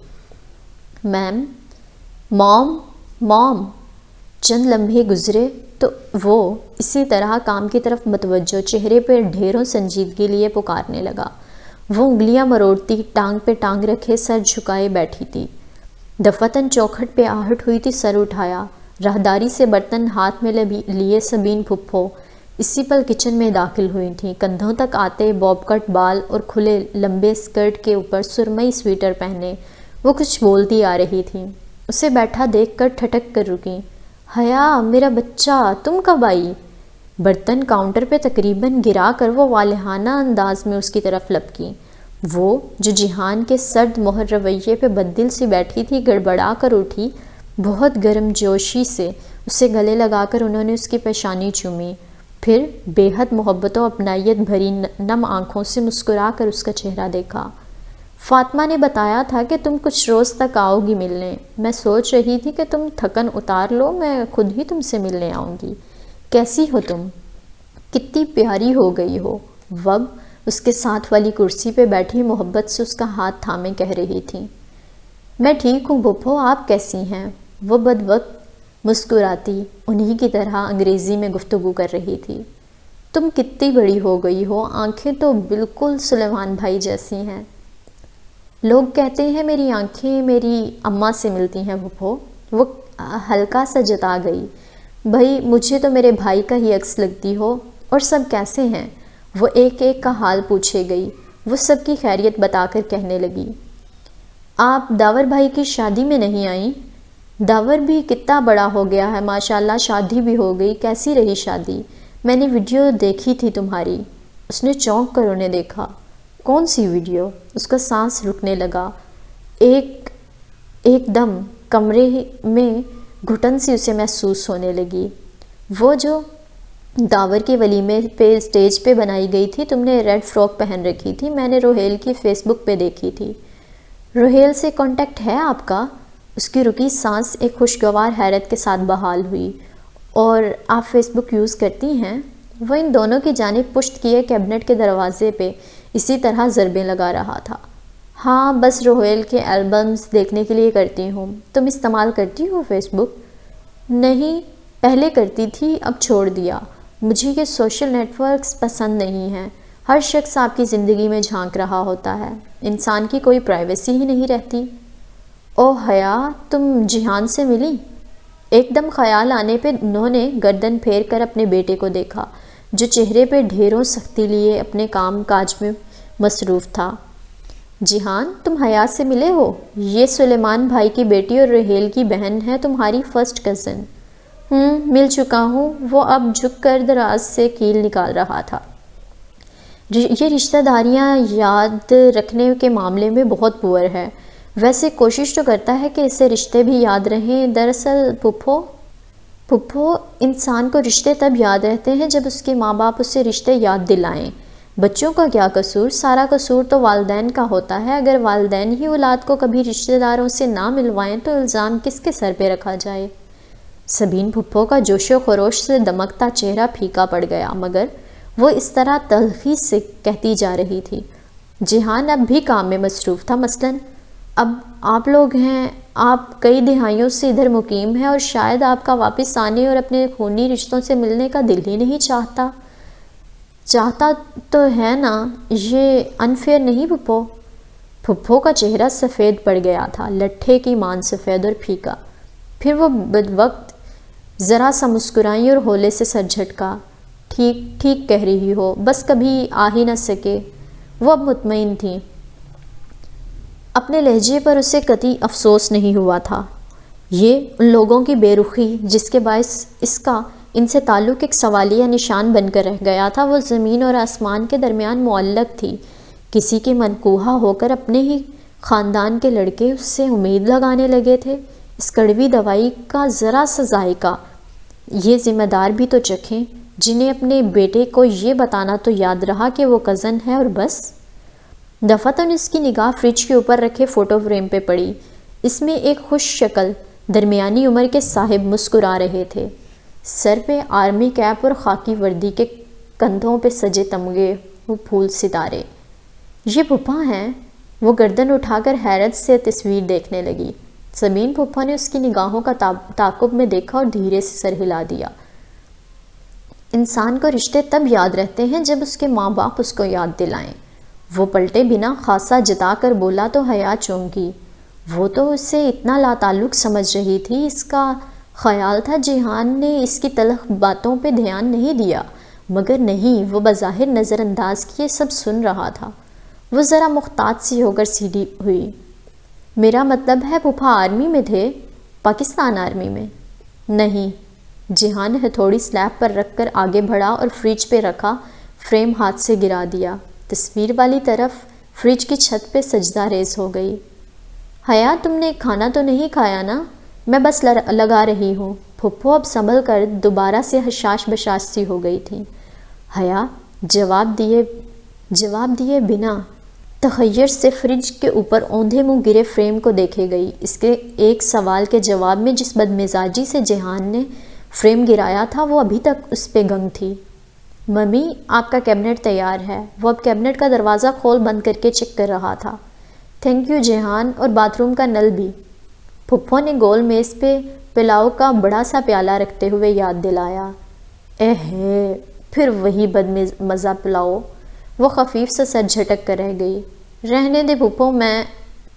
میم، موم۔ چند لمحے گزرے تو وہ اسی طرح کام کی طرف متوجہ چہرے پہ ڈھیروں سنجیدگی لیے پکارنے لگا۔ وہ انگلیاں مروڑتی، ٹانگ پہ ٹانگ رکھے سر جھکائے بیٹھی تھی۔ دفعتاً چوکھٹ پہ آہٹ ہوئی تھی، سر اٹھایا۔ راہداری سے برتن ہاتھ میں لیے سبین پھپھو اسی پل کچن میں داخل ہوئی تھیں، کندھوں تک آتے بوب کٹ بال اور کھلے لمبے اسکرٹ کے اوپر سرمئی سویٹر پہنے وہ کچھ بولتی آ رہی تھیں۔ اسے بیٹھا دیکھ کر ٹھٹک کر رکیں۔ حیا، میرا بچہ، تم کب آئی؟ برتن کاؤنٹر پہ تقریباً گرا کر وہ والہانہ انداز میں اس کی طرف لپکیں۔ وہ جو جہان کے سرد مہر رویے پہ بددل سی بیٹھی تھی گڑبڑا کر اٹھی، بہت گرم جوشی سے اسے گلے لگا کر انہوں نے اس کی پیشانی چومی، پھر بے حد محبت و اپنائیت بھری نم آنکھوں سے مسکرا کر اس کا چہرہ دیکھا۔ فاطمہ نے بتایا تھا کہ تم کچھ روز تک آؤ گی ملنے۔ میں سوچ رہی تھی کہ تم تھکن اتار لو، میں خود ہی تم سے ملنے آؤں گی۔ کیسی ہو تم؟ کتنی پیاری ہو گئی ہو، وگ اس کے ساتھ والی کرسی پہ بیٹھی محبت سے اس کا ہاتھ تھامے کہہ رہی تھی۔ میں ٹھیک ہوں پھپھو، آپ کیسی ہیں؟ وہ بد وقت مسکراتی انہی کی طرح انگریزی میں گفتگو کر رہی تھی۔ تم کتنی بڑی ہو گئی ہو، آنکھیں تو بالکل سلیمان بھائی جیسی ہیں۔ لوگ کہتے ہیں میری آنکھیں میری اماں سے ملتی ہیں پھپھو۔ وہ ہلکا سا جتا گئی۔ بھائی، مجھے تو میرے بھائی کا ہی عکس لگتی ہو۔ اور سب کیسے ہیں؟ وہ ایک ایک کا حال پوچھے گئی۔ وہ سب کی خیریت بتا کر کہنے لگی، آپ داور بھائی کی شادی میں نہیں آئیں؟ داور بھی کتنا بڑا ہو گیا ہے ماشاءاللہ، شادی بھی ہو گئی۔ کیسی رہی شادی؟ میں نے ویڈیو دیکھی تھی تمہاری۔ اس نے چونک کر انہیں دیکھا۔ کون سی ویڈیو؟ اس کا سانس رکنے لگا۔ ایک دم کمرے میں گھٹن سی اسے محسوس ہونے لگی۔ وہ جو داور کے ولیمے پہ اسٹیج پہ بنائی گئی تھی، تم نے ریڈ فراک پہن رکھی تھی، میں نے روہیل کی فیس بک پہ دیکھی تھی۔ روہیل سے کانٹیکٹ ہے آپ کا؟ اس کی رکی سانس ایک خوشگوار حیرت کے ساتھ بحال ہوئی۔ اور آپ فیس بک یوز کرتی ہیں؟ وہ ان دونوں کی جانب پشت کیے کیبنٹ کے دروازے پہ اسی طرح ضربیں لگا رہا تھا۔ ہاں، بس روہیل کے البمز دیکھنے کے لیے کرتی ہوں۔ تم استعمال کرتی ہو فیس بک؟ نہیں، پہلے کرتی تھی، اب چھوڑ دیا۔ مجھے یہ سوشل نیٹ ورکس پسند نہیں ہیں۔ ہر شخص آپ کی زندگی میں جھانک رہا ہوتا ہے، انسان کی کوئی پرائیویسی ہی نہیں رہتی۔ او حیا، تم جہان سے ملی؟ ایک دم خیال آنے پہ انہوں نے گردن پھیر کر اپنے بیٹے کو دیکھا، جو چہرے پہ ڈھیروں سختی لیے اپنے کام کاج میں مصروف تھا۔ جہان، تم حیا سے ملے ہو؟ یہ سلیمان بھائی کی بیٹی اور روہیل کی بہن ہے، تمہاری فرسٹ کزن۔ مل چکا ہوں۔ وہ اب جھک کر دراز سے کیل نکال رہا تھا۔ یہ رشتہ داریاں یاد رکھنے کے معاملے میں بہت پور ہے۔ ویسے کوشش تو کرتا ہے کہ اسے رشتے بھی یاد رہیں۔ دراصل پھپھو، انسان کو رشتے تب یاد رہتے ہیں جب اس کے ماں باپ اسے رشتے یاد دلائیں۔ بچوں کا کیا قصور؟ سارا قصور تو والدین کا ہوتا ہے۔ اگر والدین ہی اولاد کو کبھی رشتہ داروں سے نہ ملوائیں تو الزام کس کے سر پہ رکھا جائے؟ سبین پھپھو کا جوش و خروش سے دمکتا چہرہ پھیکا پڑ گیا، مگر وہ اس طرح تلخی سے کہتی جا رہی تھی۔ جیہان اب بھی کام میں مصروف تھا۔ مثلاً اب آپ لوگ ہیں، آپ کئی دہائیوں سے ادھر مقیم ہیں اور شاید آپ کا واپس آنے اور اپنے خونی رشتوں سے ملنے کا دل ہی نہیں چاہتا۔ چاہتا تو ہے نا، یہ انفیئر نہیں پھپھو؟ پھپھو کا چہرہ سفید پڑ گیا تھا، لٹھے کی مان سفید اور پھیکا۔ پھر وہ بدوقت ذرا سا مسکرائیں اور ہولے سے سر جھٹکا۔ ٹھیک ٹھیک کہہ رہی ہو، بس کبھی آ ہی نہ سکے۔ وہ اب مطمئن تھیں۔ اپنے لہجے پر اسے قطعی افسوس نہیں ہوا تھا۔ یہ ان لوگوں کی بے رخی جس کے باعث اس کا ان سے تعلق ایک سوالیہ نشان بن کر رہ گیا تھا، وہ زمین اور آسمان کے درمیان معلق تھی۔ کسی کے منقوہ ہو کر اپنے ہی خاندان کے لڑکے اس سے امید لگانے لگے تھے۔ اس کڑوی دوائی کا ذرا سا ذائقہ یہ ذمہ دار بھی تو چکھیں، جنہیں اپنے بیٹے کو یہ بتانا تو یاد رہا کہ وہ کزن ہے اور بس۔ دفعتاً اس کی نگاہ فریج کے اوپر رکھے فوٹو فریم پہ پڑی۔ اس میں ایک خوش شکل درمیانی عمر کے صاحب مسکرا رہے تھے، سر پہ آرمی کیپ اور خاکی وردی کے کندھوں پہ سجے تمغے وہ پھول ستارے۔ یہ پھپھا ہیں؟ وہ گردن اٹھا کر حیرت سے تصویر دیکھنے لگی۔ سبین پھپھا نے اس کی نگاہوں کا تعاقب میں دیکھا اور دھیرے سے سر ہلا دیا۔ انسان کو رشتے تب یاد رہتے ہیں جب اس کے ماں باپ اس کو یاد دلائیں۔ وہ پلٹے بنا خاصا جتا کر بولا تو حیا چونکی۔ وہ تو اسے اتنا لا تعلق سمجھ رہی تھی، اس کا خیال تھا جیہان نے اس کی تلخ باتوں پہ دھیان نہیں دیا، مگر نہیں، وہ بظاہر نظر انداز کیے سب سن رہا تھا۔ وہ ذرا محتاط سی ہو کر سیدھی ہوئی۔ میرا مطلب ہے پھپھا آرمی میں تھے؟ پاکستان آرمی میں؟ نہیں۔ جیہان نے ہتھوڑی سلیب پر رکھ کر آگے بڑھا اور فریج پہ رکھا فریم ہاتھ سے گرا دیا۔ تصویر والی طرف فریج کی چھت پہ سجدہ ریز ہو گئی۔ حیا تم نے کھانا تو نہیں کھایا نا؟ میں بس لگا رہی ہوں۔ پھپھو اب سنبھل کر دوبارہ سے حشاش بشاش سی ہو گئی تھیں۔ حیا جواب دیے بنا تخیر سے فریج کے اوپر اوندھے منہ گرے فریم کو دیکھے گئی۔ اس کے ایک سوال کے جواب میں جس بدمزاجی سے جیہان نے فریم گرایا تھا وہ ابھی تک اس پہ گنگ تھی۔ ممی آپ کا کیبنٹ تیار ہے۔ وہ اب کیبنٹ کا دروازہ کھول بند کر کے چیک کر رہا تھا۔ تھینک یو جیہان، اور باتھ روم کا نل بھی۔ پھپھو نے گول میز پہ پلاؤ کا بڑا سا پیالہ رکھتے ہوئے یاد دلایا۔ پھر وہی بدمزہ پلاؤ۔ وہ خفیف سا سر جھٹک کر رہ گئی۔ رہنے دے پھپھو، میں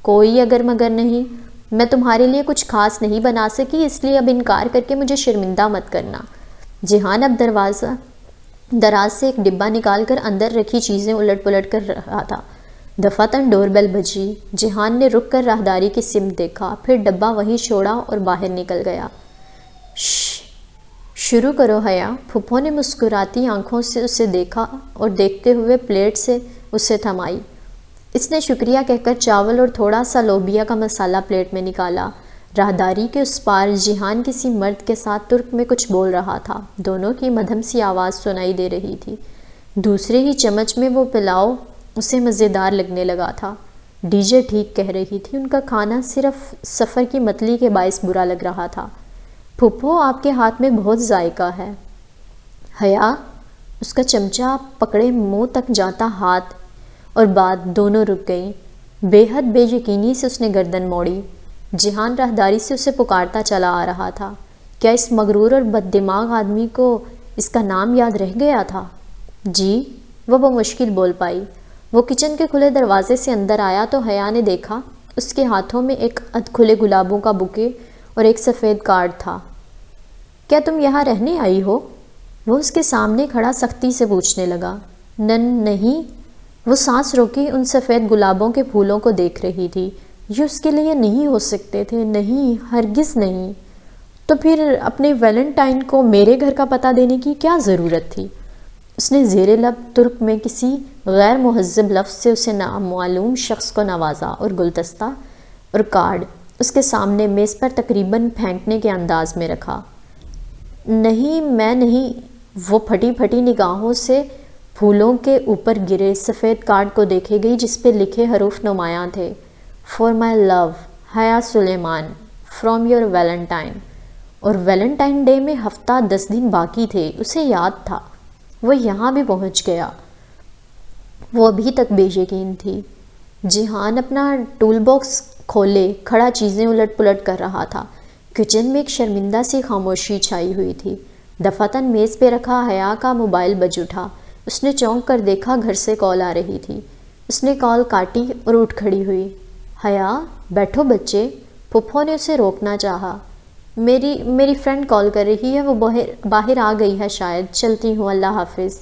کوئی اگر مگر نہیں، میں تمہارے لیے کچھ خاص نہیں بنا سکی، اس لیے اب انکار کر کے مجھے شرمندہ مت کرنا۔ جیہان اب دراز سے ایک ڈبہ نکال کر اندر رکھی چیزیں الٹ پلٹ کر رہا تھا۔ دفعتاً ڈور بیل بجی۔ جیہان نے رک کر راہداری کی سمت دیکھا، پھر ڈبہ وہیں چھوڑا اور باہر نکل گیا۔ شروع کرو حیا۔ پھپھو نے مسکراتی آنکھوں سے اسے دیکھا اور دیکھتے ہوئے پلیٹ سے اسے تھمائی۔ اس نے شکریہ کہہ کر چاول اور تھوڑا سا لوبیا کا مسالہ پلیٹ میں نکالا۔ راہداری کے اس پار جیہان کسی مرد کے ساتھ ترک میں کچھ بول رہا تھا۔ دونوں کی مدھم سی آواز سنائی دے رہی تھی۔ دوسرے ہی چمچ میں وہ پلاؤ اسے مزیدار لگنے لگا تھا۔ ڈی جے ٹھیک کہہ رہی تھی، ان کا کھانا صرف سفر کی متلی کے باعث برا لگ رہا تھا۔ پھپھو آپ کے ہاتھ میں بہت ذائقہ ہے۔ حیا اس کا چمچہ پکڑے منہ تک جاتا ہاتھ اور بات دونوں رک گئیں۔ بے حد بے یقینی سے اس نے گردن موڑی۔ جیہان راہداری سے اسے پکارتا چلا آ رہا تھا۔ کیا اس مغرور اور بد دماغ آدمی کو اس کا نام یاد رہ گیا تھا؟ جی، وہ بمشکل بول پائی۔ وہ کچن کے کھلے دروازے سے اندر آیا تو حیا نے دیکھا اس کے ہاتھوں میں ایک ادھ کھلے گلابوں کا بوکے اور ایک سفید کارڈ تھا۔ کیا تم یہاں رہنے آئی ہو؟ وہ اس کے سامنے کھڑا سختی سے پوچھنے لگا۔ نہیں۔ وہ سانس روکی ان سفید گلابوں کے پھولوں کو دیکھ رہی تھی۔ یہ اس کے لیے نہیں ہو سکتے تھے، نہیں، ہرگز نہیں۔ تو پھر اپنے ویلنٹائن کو میرے گھر کا پتہ دینے کی کیا ضرورت تھی؟ اس نے زیر لب ترک میں کسی غیر مہذب لفظ سے اسے نامعلوم شخص کو نوازا اور گلدستہ اور کارڈ اس کے سامنے میز پر تقریباً پھینکنے کے انداز میں رکھا۔ نہیں، میں نہیں۔ وہ پھٹی پھٹی نگاہوں سے پھولوں کے اوپر گرے سفید کارڈ کو دیکھے گئی جس پہ لکھے حروف نمایاں تھے، فار مائی لو حیا سلیمان فرام یور ویلنٹائن۔ اور ویلنٹائن ڈے میں ہفتہ 10 دن باقی تھے، اسے یاد تھا۔ وہ یہاں بھی پہنچ گیا۔ وہ ابھی تک بے یقین تھی۔ جیہان اپنا ٹول باکس کھولے کھڑا چیزیں الٹ پلٹ کر رہا تھا۔ کچن میں ایک شرمندہ سی خاموشی چھائی ہوئی تھی۔ دفعتاً میز پہ رکھا حیا کا موبائل بج اٹھا۔ اس نے چونک کر دیکھا گھر سے کال آ رہی تھی۔ اس نے کال کاٹی اور اٹھ کھڑی ہوئی۔ حیا بیٹھو بچے، پھپھو نے اسے روکنا چاہا۔ میری فرینڈ کال کر رہی ہے، وہ باہر آ گئی ہے شاید، چلتی ہوں، اللہ حافظ۔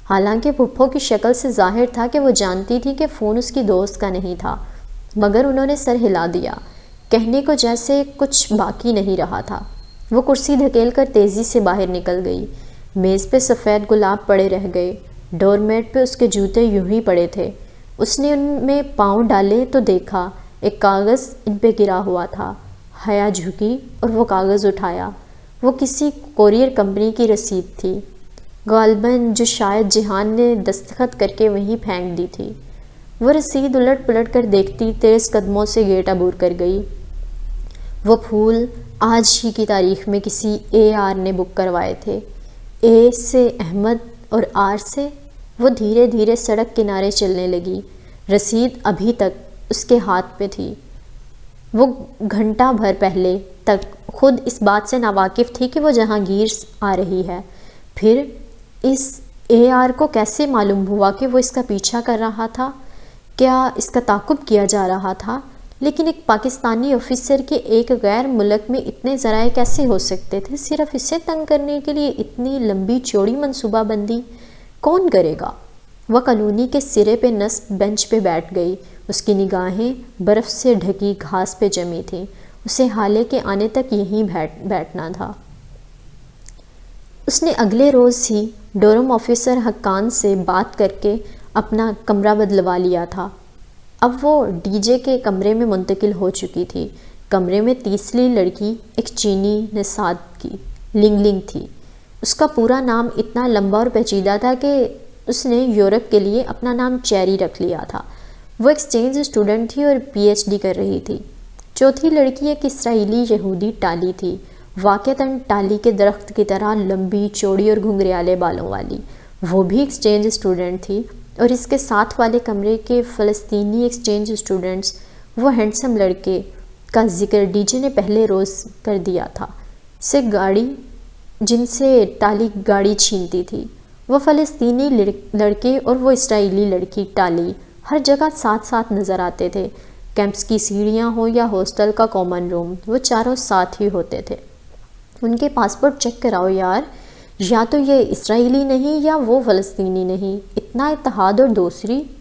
حالانکہ پھپھو کی شکل سے ظاہر تھا کہ وہ جانتی تھی کہ فون اس کی دوست کا نہیں تھا، مگر انہوں نے سر ہلا دیا، کہنے کو جیسے کچھ باقی نہیں رہا تھا۔ وہ کرسی دھکیل کر تیزی سے باہر نکل گئی۔ میز پہ سفید گلاب پڑے رہ گئے، ڈور میٹ پہ اس کے جوتے یوں ہی پڑے تھے۔ اس نے ان میں پاؤں ڈالے تو دیکھا ایک کاغذ ان پہ گرا ہوا تھا۔ حیا جھکی اور وہ کاغذ اٹھایا۔ وہ کسی کوریئر کمپنی کی رسید تھی، غالباً جو شاید جیہان نے دستخط کر کے وہیں پھینک دی تھی۔ وہ رسید الٹ پلٹ کر دیکھتی تیز قدموں سے گیٹ عبور کر گئی۔ وہ پھول آج ہی کی تاریخ میں کسی AR نے بک کروائے تھے۔ A سے احمد اور R سے۔ وہ دھیرے دھیرے سڑک کنارے چلنے لگی۔ رسید ابھی تک اس کے ہاتھ پہ تھی۔ وہ گھنٹہ بھر پہلے تک خود اس بات سے ناواقف تھی کہ وہ جہانگیر آ رہی ہے۔ پھر اس AR کو کیسے معلوم ہوا کہ وہ اس کا پیچھا کر رہا تھا؟ کیا اس کا تعاقب کیا جا رہا تھا؟ لیکن ایک پاکستانی آفیسر کے ایک غیر ملک میں اتنے ذرائع کیسے ہو سکتے تھے؟ صرف اسے تنگ کرنے کے لیے اتنی لمبی چوڑی منصوبہ بندی کون کرے گا؟ وہ کالونی کے سرے پہ نصب بینچ پہ بیٹھ گئی۔ اس کی نگاہیں برف سے ڈھکی گھاس پہ جمی تھیں۔ اسے حالے کے آنے تک یہیں بیٹھنا تھا۔ اس نے اگلے روز ہی ڈورم آفیسر حقان سے بات کر کے اپنا کمرہ بدلوا لیا تھا۔ اب وہ DJ کے کمرے میں منتقل ہو چکی تھی۔ کمرے میں تیسری لڑکی ایک چینی نژاد کی لنگ لنگ تھی۔ اس کا پورا نام اتنا لمبا اور پیچیدہ تھا کہ اس نے یورپ کے لیے اپنا نام چیری رکھ لیا تھا۔ وہ ایکسچینج اسٹوڈنٹ تھی اور PhD کر رہی تھی۔ چوتھی لڑکی ایک اسرائیلی یہودی ٹالی تھی، واقعتاً ٹالی کے درخت کی طرح لمبی چوڑی اور گھنگریالے بالوں والی۔ وہ بھی ایکسچینج اسٹوڈنٹ تھی، اور اس کے ساتھ والے کمرے کے فلسطینی ایکسچینج اسٹوڈنٹس، وہ ہینڈسم لڑکے کا ذکر DJ نے پہلے روز کر دیا تھا، جن سے ٹالی گاڑی چھینتی تھی۔ وہ فلسطینی لڑکے اور وہ اسرائیلی لڑکی ٹالی ہر جگہ ساتھ ساتھ نظر آتے تھے۔ کیمپس کی سیڑھیاں ہوں یا ہاسٹل کا کامن روم، وہ چاروں ساتھ ہی ہوتے تھے۔ ان کے پاسپورٹ چیک کراؤ یار، یا تو یہ اسرائیلی نہیں یا وہ فلسطینی نہیں۔ اتنا اتحاد اور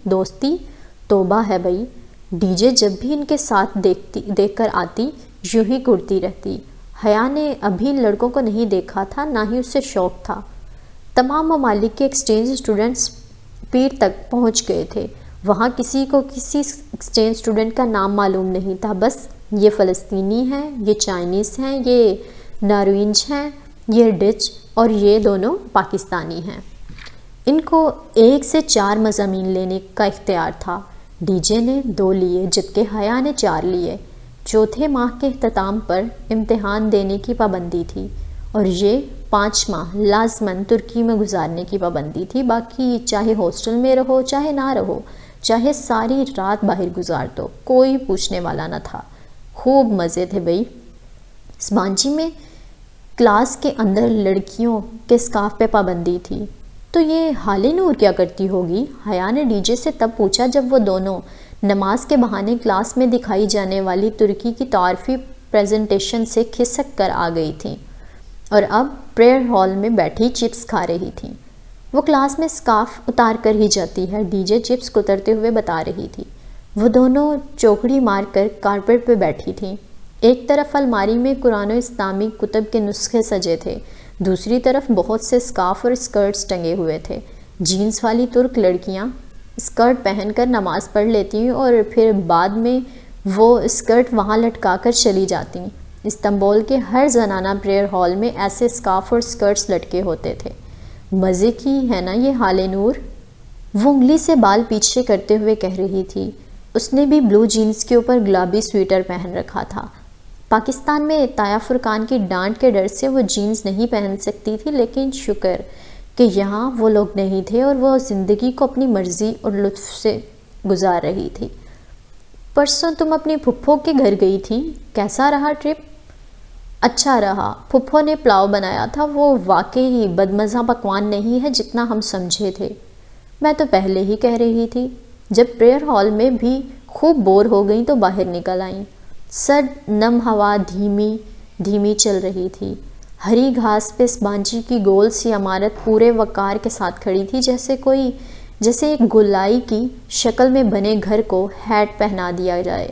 دوستی، توبہ ہے بھائی۔ DJ جب بھی ان کے ساتھ دیکھ کر آتی یوں ہی کرتی رہتی۔ حیا نے ابھی لڑکوں کو نہیں دیکھا تھا، نہ ہی اسے شوق تھا۔ تمام ممالک کے ایکسچینج اسٹوڈنٹس پیر تک پہنچ گئے تھے۔ وہاں کسی کو کسی ایکسچینج اسٹوڈنٹ کا نام معلوم نہیں تھا، بس یہ فلسطینی ہیں، یہ چائنیز ہیں، یہ ناروینج ہیں، یہ ڈچ اور یہ دونوں پاکستانی ہیں۔ ان کو 1 سے 4 مضامین لینے کا اختیار تھا۔ DJ نے 2 لیے جبکہ حیا نے 4 لیے۔ چوتھے ماہ کے اختتام پر امتحان دینے کی پابندی تھی، اور یہ 5 ماہ لازماً ترکی میں گزارنے کی پابندی تھی۔ باقی چاہے ہاسٹل میں رہو چاہے نہ رہو، چاہے ساری رات باہر گزار دو، کوئی پوچھنے والا نہ تھا۔ خوب مزے تھے بھائی۔ سبانجی میں کلاس کے اندر لڑکیوں کے اسکارف پہ پابندی تھی۔ تو یہ حالے نور کیا کرتی ہوگی؟ حیا نے DJ سے تب پوچھا جب وہ دونوں نماز کے بہانے کلاس میں دکھائی جانے والی ترکی کی تعارفی پریزنٹیشن سے کھسک کر آ گئی تھیں اور اب پریئر ہال میں بیٹھی چپس کھا رہی تھیں۔ وہ کلاس میں اسکارف اتار کر ہی جاتی ہے، DJ چپس کترتے ہوئے بتا رہی تھی۔ وہ دونوں چوکڑی مار کر کارپیٹ پہ بیٹھی تھیں۔ ایک طرف الماری میں قرآن و اسلامی کتب کے نسخے سجے تھے، دوسری طرف بہت سے اسکارف اور اسکرٹس ٹنگے ہوئے تھے۔ جینس والی ترک لڑکیاں اسکرٹ پہن کر نماز پڑھ لیتی اور پھر بعد میں وہ اسکرٹ وہاں لٹکا کر چلی جاتی۔ استنبول کے ہر زنانہ پریئر ہال میں ایسے اسکارف اور اسکرٹس لٹکے ہوتے تھے۔ مزے کی ہے نا یہ حال نور؟ وہ انگلی سے بال پیچھے کرتے ہوئے کہہ رہی تھی۔ اس نے بھی بلو جینز کے اوپر گلابی سویٹر پہن رکھا تھا۔ پاکستان میں تایا فرقان کی ڈانٹ کے ڈر سے وہ جینز نہیں پہن سکتی تھی، لیکن شکر کہ یہاں وہ لوگ نہیں تھے اور وہ زندگی کو اپنی مرضی اور لطف سے گزار رہی تھی۔ پرسوں تم اپنی پھپھو کے گھر گئی تھی، کیسا رہا ٹرپ؟ اچھا رہا، پھپھو نے پلاؤ بنایا تھا، وہ واقعی بدمزہ پکوان نہیں ہے جتنا ہم سمجھے تھے۔ میں تو پہلے ہی کہہ رہی تھی۔ جب پریئر ہال میں بھی خوب بور ہو گئیں تو باہر نکل آئیں۔ سرد نم ہوا دھیمی دھیمی چل رہی تھی۔ ہری گھاس پہ سبانجی کی گول سی عمارت پورے وقار کے ساتھ کھڑی تھی، جیسے ایک گولائی کی شکل میں بنے گھر کو ہیٹ پہنا دیا جائے۔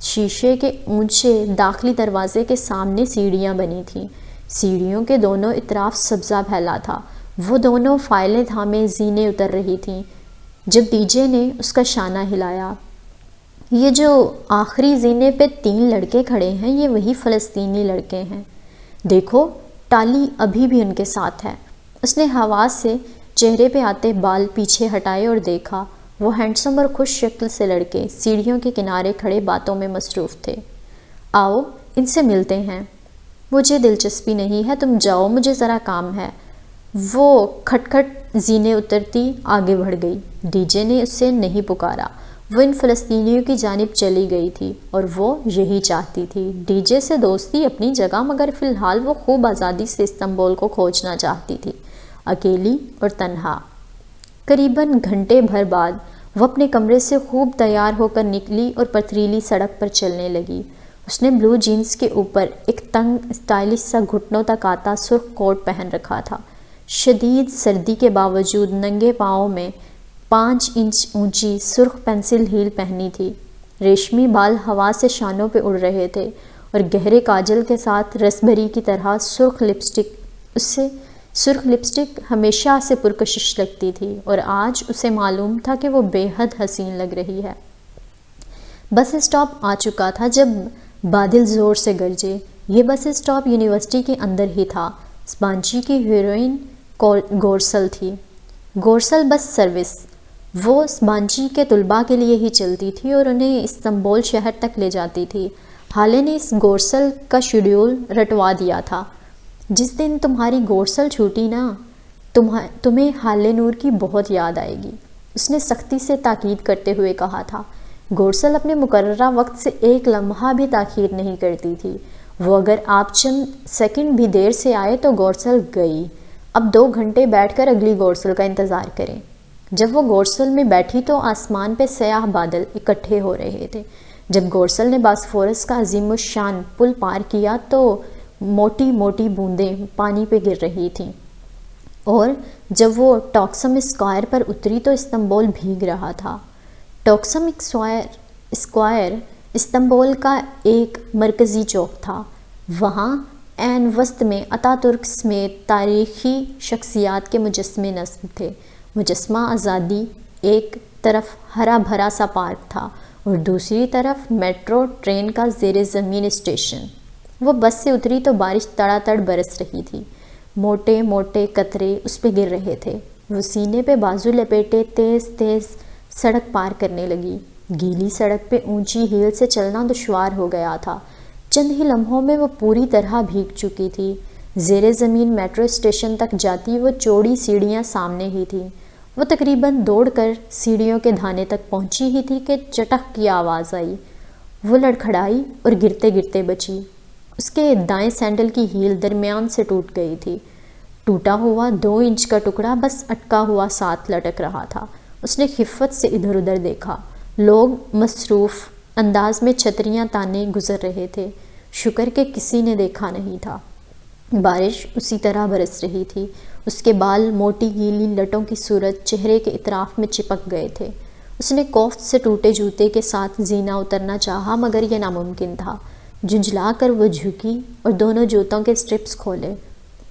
شیشے کے اونچے داخلی دروازے کے سامنے سیڑھیاں بنی تھیں۔ سیڑھیوں کے دونوں اطراف سبزہ پھیلا تھا۔ وہ دونوں فائلیں تھامے زینے اتر رہی تھیں جب ڈی جے نے اس کا شانہ ہلایا۔ یہ جو آخری زینے پہ 3 لڑکے کھڑے ہیں، یہ وہی فلسطینی لڑکے ہیں۔ دیکھو، ٹالی ابھی بھی ان کے ساتھ ہے۔ اس نے حواس سے چہرے پہ آتے بال پیچھے ہٹائے اور دیکھا۔ وہ ہینڈسم اور خوش شکل سے لڑکے سیڑھیوں کے کنارے کھڑے باتوں میں مصروف تھے۔ آؤ ان سے ملتے ہیں۔ مجھے دلچسپی نہیں ہے، تم جاؤ، مجھے ذرا کام ہے۔ وہ کھٹ کھٹ زینے اترتی آگے بڑھ گئی۔ ڈی جے نے اسے نہیں پکارا۔ وہ ان فلسطینیوں کی جانب چلی گئی تھی اور وہ یہی چاہتی تھی۔ ڈی جے سے دوستی اپنی جگہ، مگر فی الحال وہ خوب آزادی سے استنبول کو کھوجنا چاہتی تھی، اکیلی اور تنہا۔ قریباً گھنٹے بھر بعد وہ اپنے کمرے سے خوب تیار ہو کر نکلی اور پتھریلی سڑک پر چلنے لگی۔ اس نے بلو جینز کے اوپر ایک تنگ اسٹائلش سا گھٹنوں تک آتا سرخ کوٹ پہن رکھا تھا۔ شدید سردی کے باوجود ننگے پاؤں میں 5 انچ اونچی سرخ پینسل ہیل پہنی تھی۔ ریشمی بال ہوا سے شانوں پہ اڑ رہے تھے اور گہرے کاجل کے ساتھ رسبری کی طرح سرخ لپسٹک ہمیشہ سے پرکشش لگتی تھی اور آج اسے معلوم تھا کہ وہ بے حد حسین لگ رہی ہے۔ بس اسٹاپ آ چکا تھا جب بادل زور سے گرجے۔ یہ بس اسٹاپ یونیورسٹی کے اندر ہی تھا۔ سبانجی کی ہیروئن گورسل تھی۔ گورسل بس سروس۔ وہ سبانجی کے طلباء کے لیے ہی چلتی تھی اور انہیں استنبول شہر تک لے جاتی تھی۔ حالے نے اس گورسل کا شیڈول رٹوا دیا تھا۔ جس دن تمہاری گورسل چھوٹی نا، تمہیں حالے نور کی بہت یاد آئے گی، اس نے سختی سے تاکید کرتے ہوئے کہا تھا۔ گورسل اپنے مقررہ وقت سے ایک لمحہ بھی تاخیر نہیں کرتی تھی۔ وہ اگر آپ چند سیکنڈ بھی دیر سے آئے تو گورسل گئی۔ اب 2 گھنٹے بیٹھ کر اگلی گورسل کا انتظار کریں۔ جب وہ گورسل میں بیٹھی تو آسمان پہ سیاہ بادل اکٹھے ہو رہے تھے۔ جب گورسل نے باسفورس کا عظیم الشان پل پار کیا تو موٹی موٹی بوندیں پانی پہ گر رہی تھیں، اور جب وہ ٹاکسم اسکوائر پر اتری تو استنبول بھیگ رہا تھا۔ ٹاکسم اسکوائر استنبول کا ایک مرکزی چوک تھا۔ وہاں عین وسط میں اتا ترک سمیت تاریخی شخصیات کے مجسمے نصب تھے۔ مجسمہ آزادی ایک طرف ہرا بھرا سا پارک تھا اور دوسری طرف میٹرو ٹرین کا زیر زمین اسٹیشن۔ وہ بس سے اتری تو بارش تڑا تڑ برس رہی تھی۔ موٹے موٹے قطرے اس پہ گر رہے تھے۔ وہ سینے پہ بازو لپیٹے تیز تیز سڑک پار کرنے لگی۔ گیلی سڑک پہ اونچی ہیل سے چلنا دشوار ہو گیا تھا۔ چند ہی لمحوں میں وہ پوری طرح بھیگ چکی تھی۔ زیر زمین میٹرو اسٹیشن تک جاتی وہ چوڑی سیڑھیاں سامنے ہی تھیں۔ وہ تقریباً دوڑ کر سیڑھیوں کے دھانے تک پہنچی ہی تھی کہ چٹخ کی آواز آئی۔ وہ لڑکھڑائی اور گرتے گرتے بچی۔ اس کے دائیں سینڈل کی ہیل درمیان سے ٹوٹ گئی تھی۔ ٹوٹا ہوا 2 انچ کا ٹکڑا بس اٹکا ہوا ساتھ لٹک رہا تھا۔ اس نے خفت سے ادھر ادھر دیکھا۔ لوگ مصروف انداز میں چھتریاں تانے گزر رہے تھے۔ شکر کہ کسی نے دیکھا نہیں تھا۔ بارش اسی طرح برس رہی تھی۔ اس کے بال موٹی گیلی لٹوں کی صورت چہرے کے اطراف میں چپک گئے تھے۔ اس نے کوفت سے ٹوٹے جوتے کے ساتھ زینہ اترنا چاہا مگر یہ ناممکن تھا۔ جھنجھلا کر وہ جھکی اور دونوں جوتوں کے اسٹرپس کھولے،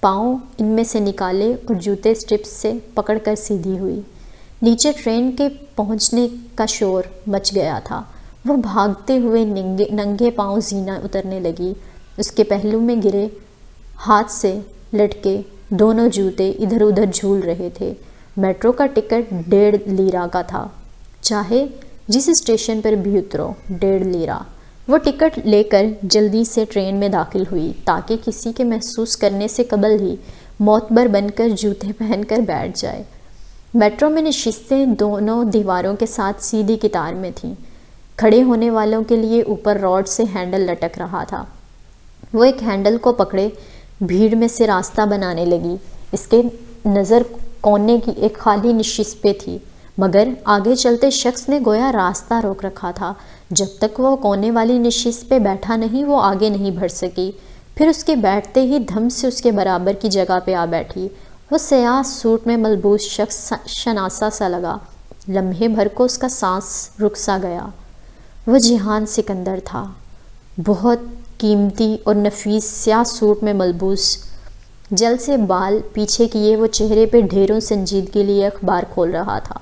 پاؤں ان میں سے نکالے اور جوتے اسٹرپس سے پکڑ کر سیدھی ہوئی۔ نیچے ٹرین کے پہنچنے کا شور مچ گیا تھا۔ وہ بھاگتے ہوئے ننگے پاؤں زینہ اترنے لگی۔ اس کے پہلو میں گرے ہاتھ سے لٹکے دونوں جوتے ادھر ادھر جھول رہے تھے۔ میٹرو کا ٹکٹ 1.5 لیرہ کا تھا، چاہے جس اسٹیشن پر بھی اترو 1.5 لیرہ۔ وہ ٹکٹ لے کر جلدی سے ٹرین میں داخل ہوئی تاکہ کسی کے محسوس کرنے سے قبل ہی معتبر بن کر جوتے پہن کر بیٹھ جائے۔ میٹرو میں نشستیں دونوں دیواروں کے ساتھ سیدھی قطار میں تھیں۔ کھڑے ہونے والوں کے لیے اوپر راڈ سے ہینڈل لٹک رہا تھا۔ وہ ایک ہینڈل کو پکڑے بھیڑ میں سے راستہ بنانے لگی۔ اس کے نظر کونے کی ایک خالی نشست پہ تھی، مگر آگے چلتے شخص نے گویا راستہ روک رکھا تھا۔ جب تک وہ کونے والی نشست پہ بیٹھا نہیں وہ آگے نہیں بڑھ سکی۔ پھر اس کے بیٹھتے ہی دھم سے اس کے برابر کی جگہ پہ آ بیٹھی۔ وہ سیاہ سوٹ میں ملبوس شخص شناسا سا لگا۔ لمحے بھر کو اس کا سانس رک سا گیا۔ وہ جہان سکندر تھا، بہت قیمتی اور نفیس سیاہ سوٹ میں ملبوس، جل سے بال پیچھے کیے وہ چہرے پہ ڈھیروں سنجیدگی لیے اخبار کھول رہا تھا۔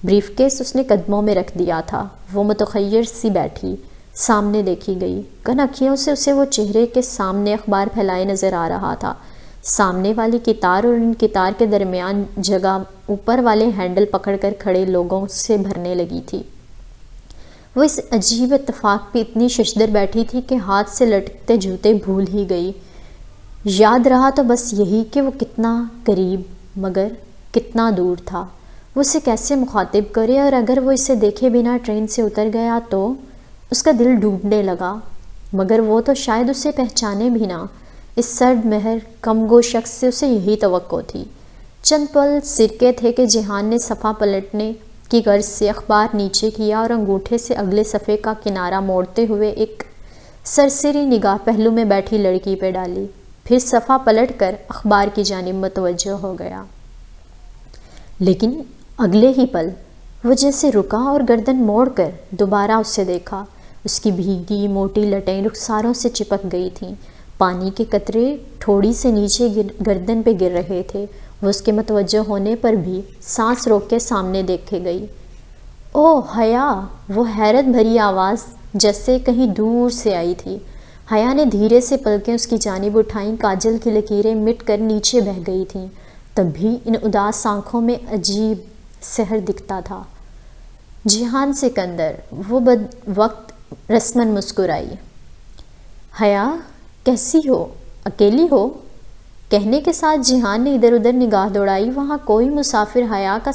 بریف کیس اس نے قدموں میں رکھ دیا تھا۔ وہ متخیر سی بیٹھی سامنے دیکھی گئی۔ کن اکھیوں سے اسے وہ چہرے کے سامنے اخبار پھیلائے نظر آ رہا تھا۔ سامنے والی قطار اور ان قطار کے درمیان جگہ اوپر والے ہینڈل پکڑ کر کھڑے لوگوں سے بھرنے لگی تھی۔ وہ اس عجیب اتفاق پہ اتنی ششدر بیٹھی تھی کہ ہاتھ سے لٹکتے جوتے بھول ہی گئی۔ یاد رہا تو بس یہی کہ وہ کتنا قریب مگر کتنا دور تھا۔ وہ اسے کیسے مخاطب کرے، اور اگر وہ اسے دیکھے بنا ٹرین سے اتر گیا تو اس کا دل ڈوبنے لگا، مگر وہ تو شاید اسے پہچانے بھی نہ۔ اس سرد مہر کم گو شخص سے اسے یہی توقع تھی۔ چند پل سرکے تھے کہ جہان نے صفحہ پلٹنے کی غرض سے اخبار نیچے کیا اور انگوٹھے سے اگلے صفحے کا کنارہ موڑتے ہوئے ایک سرسری نگاہ پہلو میں بیٹھی لڑکی پہ ڈالی، پھر صفحہ پلٹ کر اخبار کی جانب متوجہ ہو گیا۔ لیکن اگلے ہی پل وہ جیسے رکا اور گردن موڑ کر دوبارہ اسے دیکھا۔ اس کی بھیگی موٹی لٹیں رخساروں سے چپک گئی تھیں، پانی کے قطرے تھوڑی سے نیچے گردن پہ گر رہے تھے۔ وہ اس کے متوجہ ہونے پر بھی سانس روک کے سامنے دیکھے گئی۔ اوہ حیا! وہ حیرت بھری آواز جیسے کہیں دور سے آئی تھی۔ حیا نے دھیرے سے پلکیں اس کی جانب اٹھائیں، کاجل کی لکیریں مٹ کر نیچے بہہ گئی تھیں۔ تب بھی ان اداس آنکھوں میں عجیب سحر دکھتا تھا۔ جہان سکندر! وہ بد وقت رسماً مسکرائی۔ حیا کیسی ہو؟ اکیلی ہو؟ کہنے کے ساتھ جہان نے ادھر ادھر نگاہ دوڑائی۔ وہاں کوئی مسافر حیا کا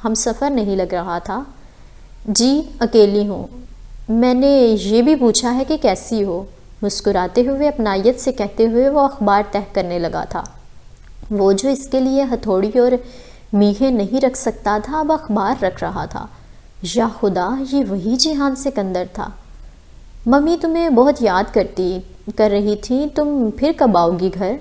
ہم سفر نہیں لگ رہا تھا۔ جی اکیلی ہوں۔ میں نے یہ بھی پوچھا ہے کہ کیسی ہو؟ مسکراتے ہوئے اپنائیت سے کہتے ہوئے وہ اخبار تہہ کرنے لگا تھا۔ وہ جو اس کے لیے ہتھوڑی اور میخیں نہیں رکھ سکتا تھا اب اخبار رکھ رہا تھا۔ یا خدا! یہ وہی جہان سکندر تھا۔ ممی تمہیں بہت یاد کر رہی تھی، تم پھر کب آؤ گی گھر؟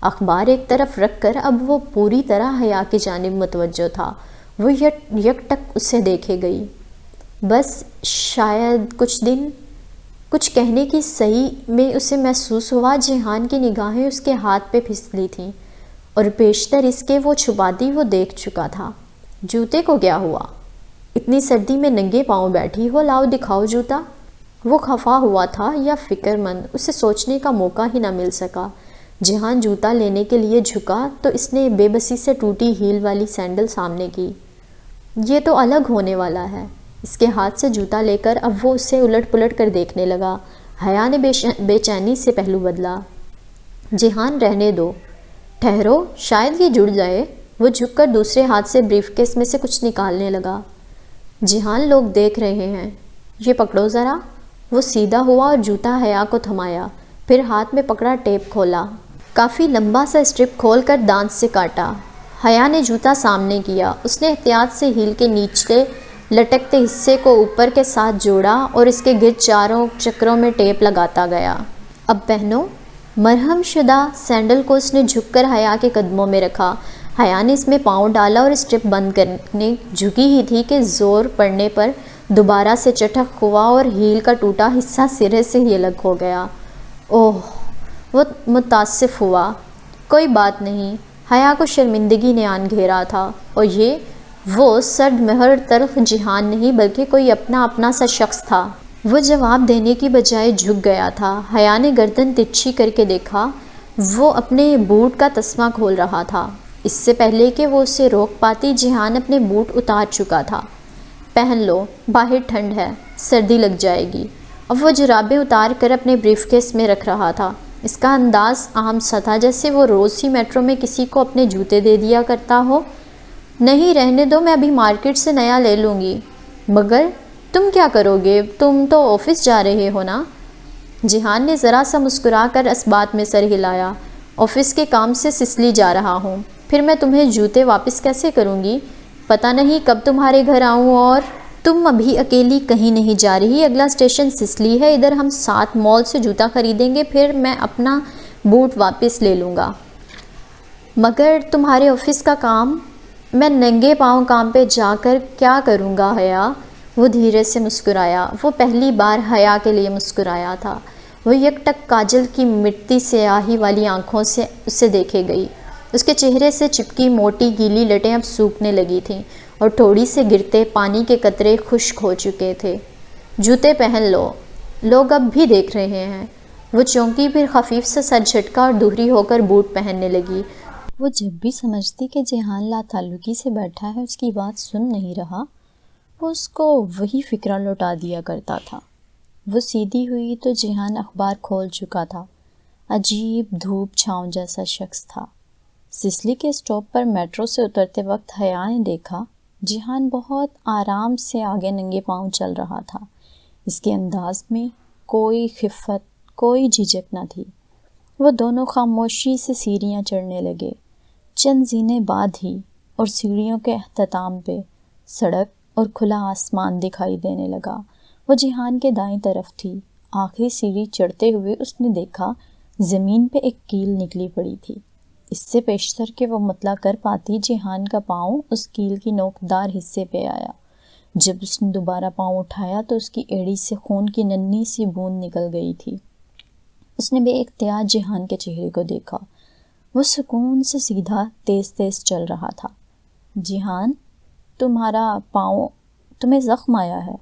اخبار ایک طرف رکھ کر اب وہ پوری طرح حیا کی جانب متوجہ تھا۔ وہ یک ٹک اسے دیکھے گئی۔ بس شاید کچھ دن۔ کچھ کہنے کی صحیح میں اسے محسوس ہوا جہان کی نگاہیں اس کے ہاتھ پہ پھسلی تھیں، اور بیشتر اس کے وہ چھپاتی وہ دیکھ چکا تھا۔ جوتے کو کیا ہوا؟ اتنی سردی میں ننگے پاؤں بیٹھی ہو، لاؤ دکھاؤ جوتا۔ وہ خفا ہوا تھا یا فکر مند، اسے سوچنے کا موقع ہی نہ مل سکا۔ جہان جوتا لینے کے لیے جھکا تو اس نے بے بسی سے ٹوٹی ہیل والی سینڈل سامنے کی۔ یہ تو الگ ہونے والا ہے۔ اس کے ہاتھ سے جوتا لے کر اب وہ اسے الٹ پلٹ کر دیکھنے لگا۔ حیا نے بے چینی سے پہلو بدلا۔ جہان رہنے دو، ٹھہرو، شاید یہ جڑ جائے۔ وہ جھک کر دوسرے ہاتھ سے بریف کیس میں سے کچھ نکالنے لگا۔ جہان لوگ دیکھ رہے ہیں، یہ پکڑو ذرا۔ وہ سیدھا ہوا اور جوتا حیا کو تھمایا، پھر ہاتھ میں پکڑا ٹیپ کھولا۔ کافی لمبا سا اسٹرپ کھول کر دانت سے کاٹا۔ حیا نے جوتا سامنے کیا۔ اس نے احتیاط سے ہیل کے نیچے لٹکتے حصے کو اوپر کے ساتھ جوڑا اور اس کے گرد چاروں چکروں میں ٹیپ لگاتا گیا۔ اب پہنو۔ مرہم شدہ سینڈل کو اس نے جھک کر حیا کے قدموں میں رکھا۔ حیا نے اس میں پاؤں ڈالا اور اسٹرپ بند کرنے جھکی ہی تھی کہ زور پڑنے پر دوبارہ سے چٹک ہوا اور ہیل کا ٹوٹا حصہ سرے سے ہی الگ ہو گیا۔ اوہ! وہ متاسف ہوا۔ کوئی بات نہیں۔ حیا کو شرمندگی نے آن گھیرا تھا، اور یہ وہ سرد مہر تلخ جہان نہیں بلکہ کوئی اپنا سا شخص تھا۔ وہ جواب دینے کی بجائے جھک گیا تھا۔ حیا نے گردن ترچھی کر کے دیکھا۔ وہ اپنے بوٹ کا تسمہ کھول رہا تھا۔ اس سے پہلے کہ وہ اسے روک پاتی جیہان اپنے بوٹ اتار چکا تھا۔ پہن لو، باہر ٹھنڈ ہے، سردی لگ جائے گی۔ اب وہ جرابیں اتار کر اپنے بریف کیس میں رکھ رہا تھا۔ اس کا انداز عام سا تھا، جیسے وہ روز ہی میٹرو میں کسی کو اپنے جوتے دے دیا کرتا ہو۔ نہیں رہنے دو، میں ابھی مارکیٹ سے نیا لے لوں گی۔ مگر تم کیا کرو گے؟ تم تو آفس جا رہے ہو نا؟ جیہان نے ذرا سا مسکرا کر اس بات میں سر ہلایا۔ آفس کے کام سے سسلی جا رہا ہوں، پھر میں تمہیں جوتے واپس کیسے کروں گی؟ پتہ نہیں کب تمہارے گھر آؤں۔ اور تم ابھی اکیلی کہیں نہیں جا رہی، اگلا اسٹیشن سسلی ہے، ادھر ہم ساتھ مال سے جوتا خریدیں گے، پھر میں اپنا بوٹ واپس لے لوں گا۔ مگر تمہارے آفس کا کام؟ میں ننگے پاؤں کام پہ جا کر کیا کروں گا حیا؟ وہ دھیرے سے مسکرایا۔ وہ پہلی بار حیا کے لیے مسکرایا تھا۔ وہ یک ٹک کاجل کی مٹتی سیاہی والی آنکھوں سے اسے دیکھے گئی۔ اس کے چہرے سے چپکی موٹی گیلی لٹیں اب سوکھنے لگی تھیں اور تھوڑی سے گرتے پانی کے قطرے خشک ہو چکے تھے۔ جوتے پہن لو، لوگ اب بھی دیکھ رہے ہیں۔ وہ چونکی، پھر خفیف سے سر جھٹکا اور دوہری ہو کر بوٹ پہننے لگی۔ وہ جب بھی سمجھتی کہ جیہان لا تعلقی سے بیٹھا ہے، اس کی بات سن نہیں رہا، وہ اس کو وہی فکرہ لوٹا دیا کرتا تھا۔ وہ سیدھی ہوئی تو جیہان اخبار کھول چکا تھا۔ عجیب دھوپ چھاؤں جیسا شخص تھا۔ سسلی کے اسٹاپ پر میٹرو سے اترتے وقت حیا نے دیکھا جیہان بہت آرام سے آگے ننگے پاؤں چل رہا تھا۔ اس کے انداز میں کوئی خفت، کوئی جھجک نہ تھی۔ وہ دونوں خاموشی سے سیڑھیاں چڑھنے لگے۔ چند زینے بعد ہی اور سیڑھیوں کے اختتام پہ سڑک اور کھلا آسمان دکھائی دینے لگا۔ وہ جیہان کے دائیں طرف تھی۔ آخری سیڑھی چڑھتے ہوئے اس نے دیکھا زمین پہ ایک کیل نکلی پڑی تھی۔ اس سے پیشتر کہ وہ مطلع کر پاتی، جیہان کا پاؤں اس کیل کی نوکدار حصے پہ آیا۔ جب اس نے دوبارہ پاؤں اٹھایا تو اس کی ایڑی سے خون کی ننھی سی بوند نکل گئی تھی۔ اس نے بے اختیار جیہان کے چہرے کو دیکھا۔ وہ سکون سے سیدھا تیز تیز چل رہا تھا۔ جیہان، تمہارا پاؤں، تمہیں زخم آیا ہے؟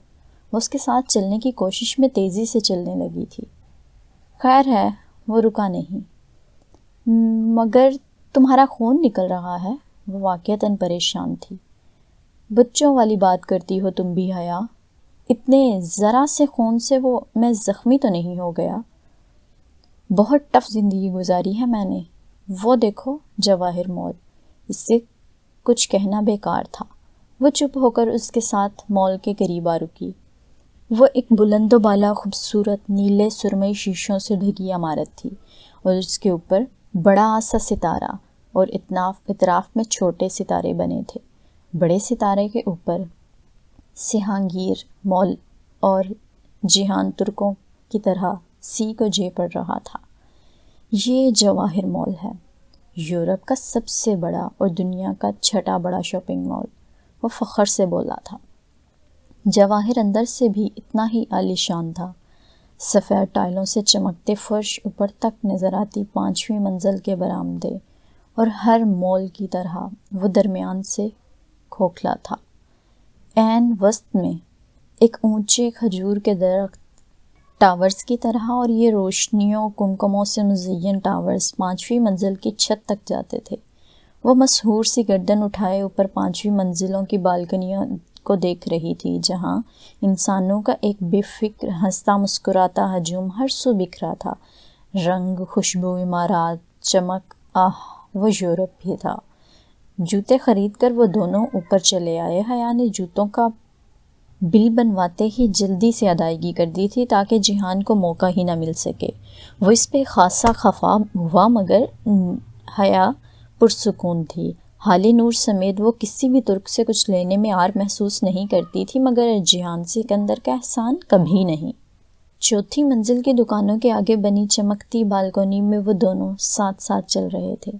وہ اس کے ساتھ چلنے کی کوشش میں تیزی سے چلنے لگی تھی۔ خیر ہے، وہ رکا نہیں۔ مگر تمہارا خون نکل رہا ہے۔ وہ واقعتاً پریشان تھی۔ بچوں والی بات کرتی ہو تم بھی حیا۔ اتنے ذرا سے خون سے میں زخمی تو نہیں ہو گیا؟ بہت ٹف زندگی گزاری ہے میں نے۔ وہ دیکھو جواہر مال۔ اس سے کچھ کہنا بیکار تھا۔ وہ چپ ہو کر اس کے ساتھ مال کے قریب آ رکی۔ وہ ایک بلند و بالا خوبصورت نیلے سرمئی شیشوں سے ڈھکی عمارت تھی اور اس کے اوپر بڑا سا ستارہ اور اطراف میں چھوٹے ستارے بنے تھے۔ بڑے ستارے کے اوپر سیاہگیر مال اور جیہان ترکوں کی طرح سی کو جے پڑ رہا تھا۔ یہ جواہر مال ہے، یورپ کا سب سے بڑا اور دنیا کا چھٹا بڑا شاپنگ مال، وہ فخر سے بولا تھا۔ جواہر اندر سے بھی اتنا ہی عالی شان تھا۔ سفید ٹائلوں سے چمکتے فرش، اوپر تک نظر آتی 5ویں منزل کے برآمدے، اور ہر مال کی طرح وہ درمیان سے کھوکھلا تھا۔ عین وسط میں ایک اونچے کھجور کے درخت ٹاورز کی طرح، اور یہ روشنیوں کمکموں سے مزین ٹاورز 5ویں منزل کی چھت تک جاتے تھے۔ وہ مسحور سی گردن اٹھائے اوپر 5ویں منزلوں کی بالکنیوں کو دیکھ رہی تھی، جہاں انسانوں کا ایک بے فکر ہنستا مسکراتا ہجوم ہر سو بکھرا تھا۔ رنگ، خوشبو، عمارات، چمک، وہ یورپ ہی تھا۔ جوتے خرید کر وہ دونوں اوپر چلے آئے۔ حیا نے جوتوں کا بل بنواتے ہی جلدی سے ادائیگی کر دی تھی تاکہ جیہان کو موقع ہی نہ مل سکے۔ وہ اس پہ خاصا خفا ہوا، مگر حیا پرسکون تھی۔ حالی نور سمیت وہ کسی بھی ترک سے کچھ لینے میں عار محسوس نہیں کرتی تھی، مگر جیہان سکندر کا احسان کبھی نہیں۔ 4تھی منزل کی دکانوں کے آگے بنی چمکتی بالکنی میں وہ دونوں ساتھ ساتھ چل رہے تھے۔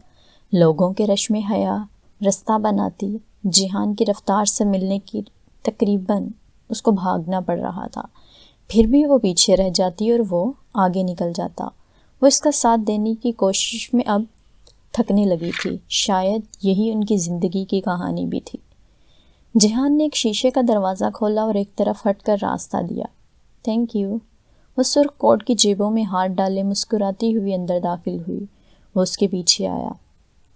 لوگوں کے رش میں حیا رستہ بناتی، جیہان کی رفتار سے ملنے کی تقریباً اس کو بھاگنا پڑ رہا تھا۔ پھر بھی وہ پیچھے رہ جاتی اور وہ آگے نکل جاتا۔ وہ اس کا ساتھ دینے کی کوشش میں اب تھکنے لگی تھی۔ شاید یہی ان کی زندگی کی کہانی بھی تھی۔ جیہان نے ایک شیشے کا دروازہ کھولا اور ایک طرف ہٹ کر راستہ دیا۔ Thank you. وہ سرخ کوٹ کی جیبوں میں ہاتھ ڈالے مسکراتی ہوئی اندر داخل ہوئی۔ وہ اس کے پیچھے آیا۔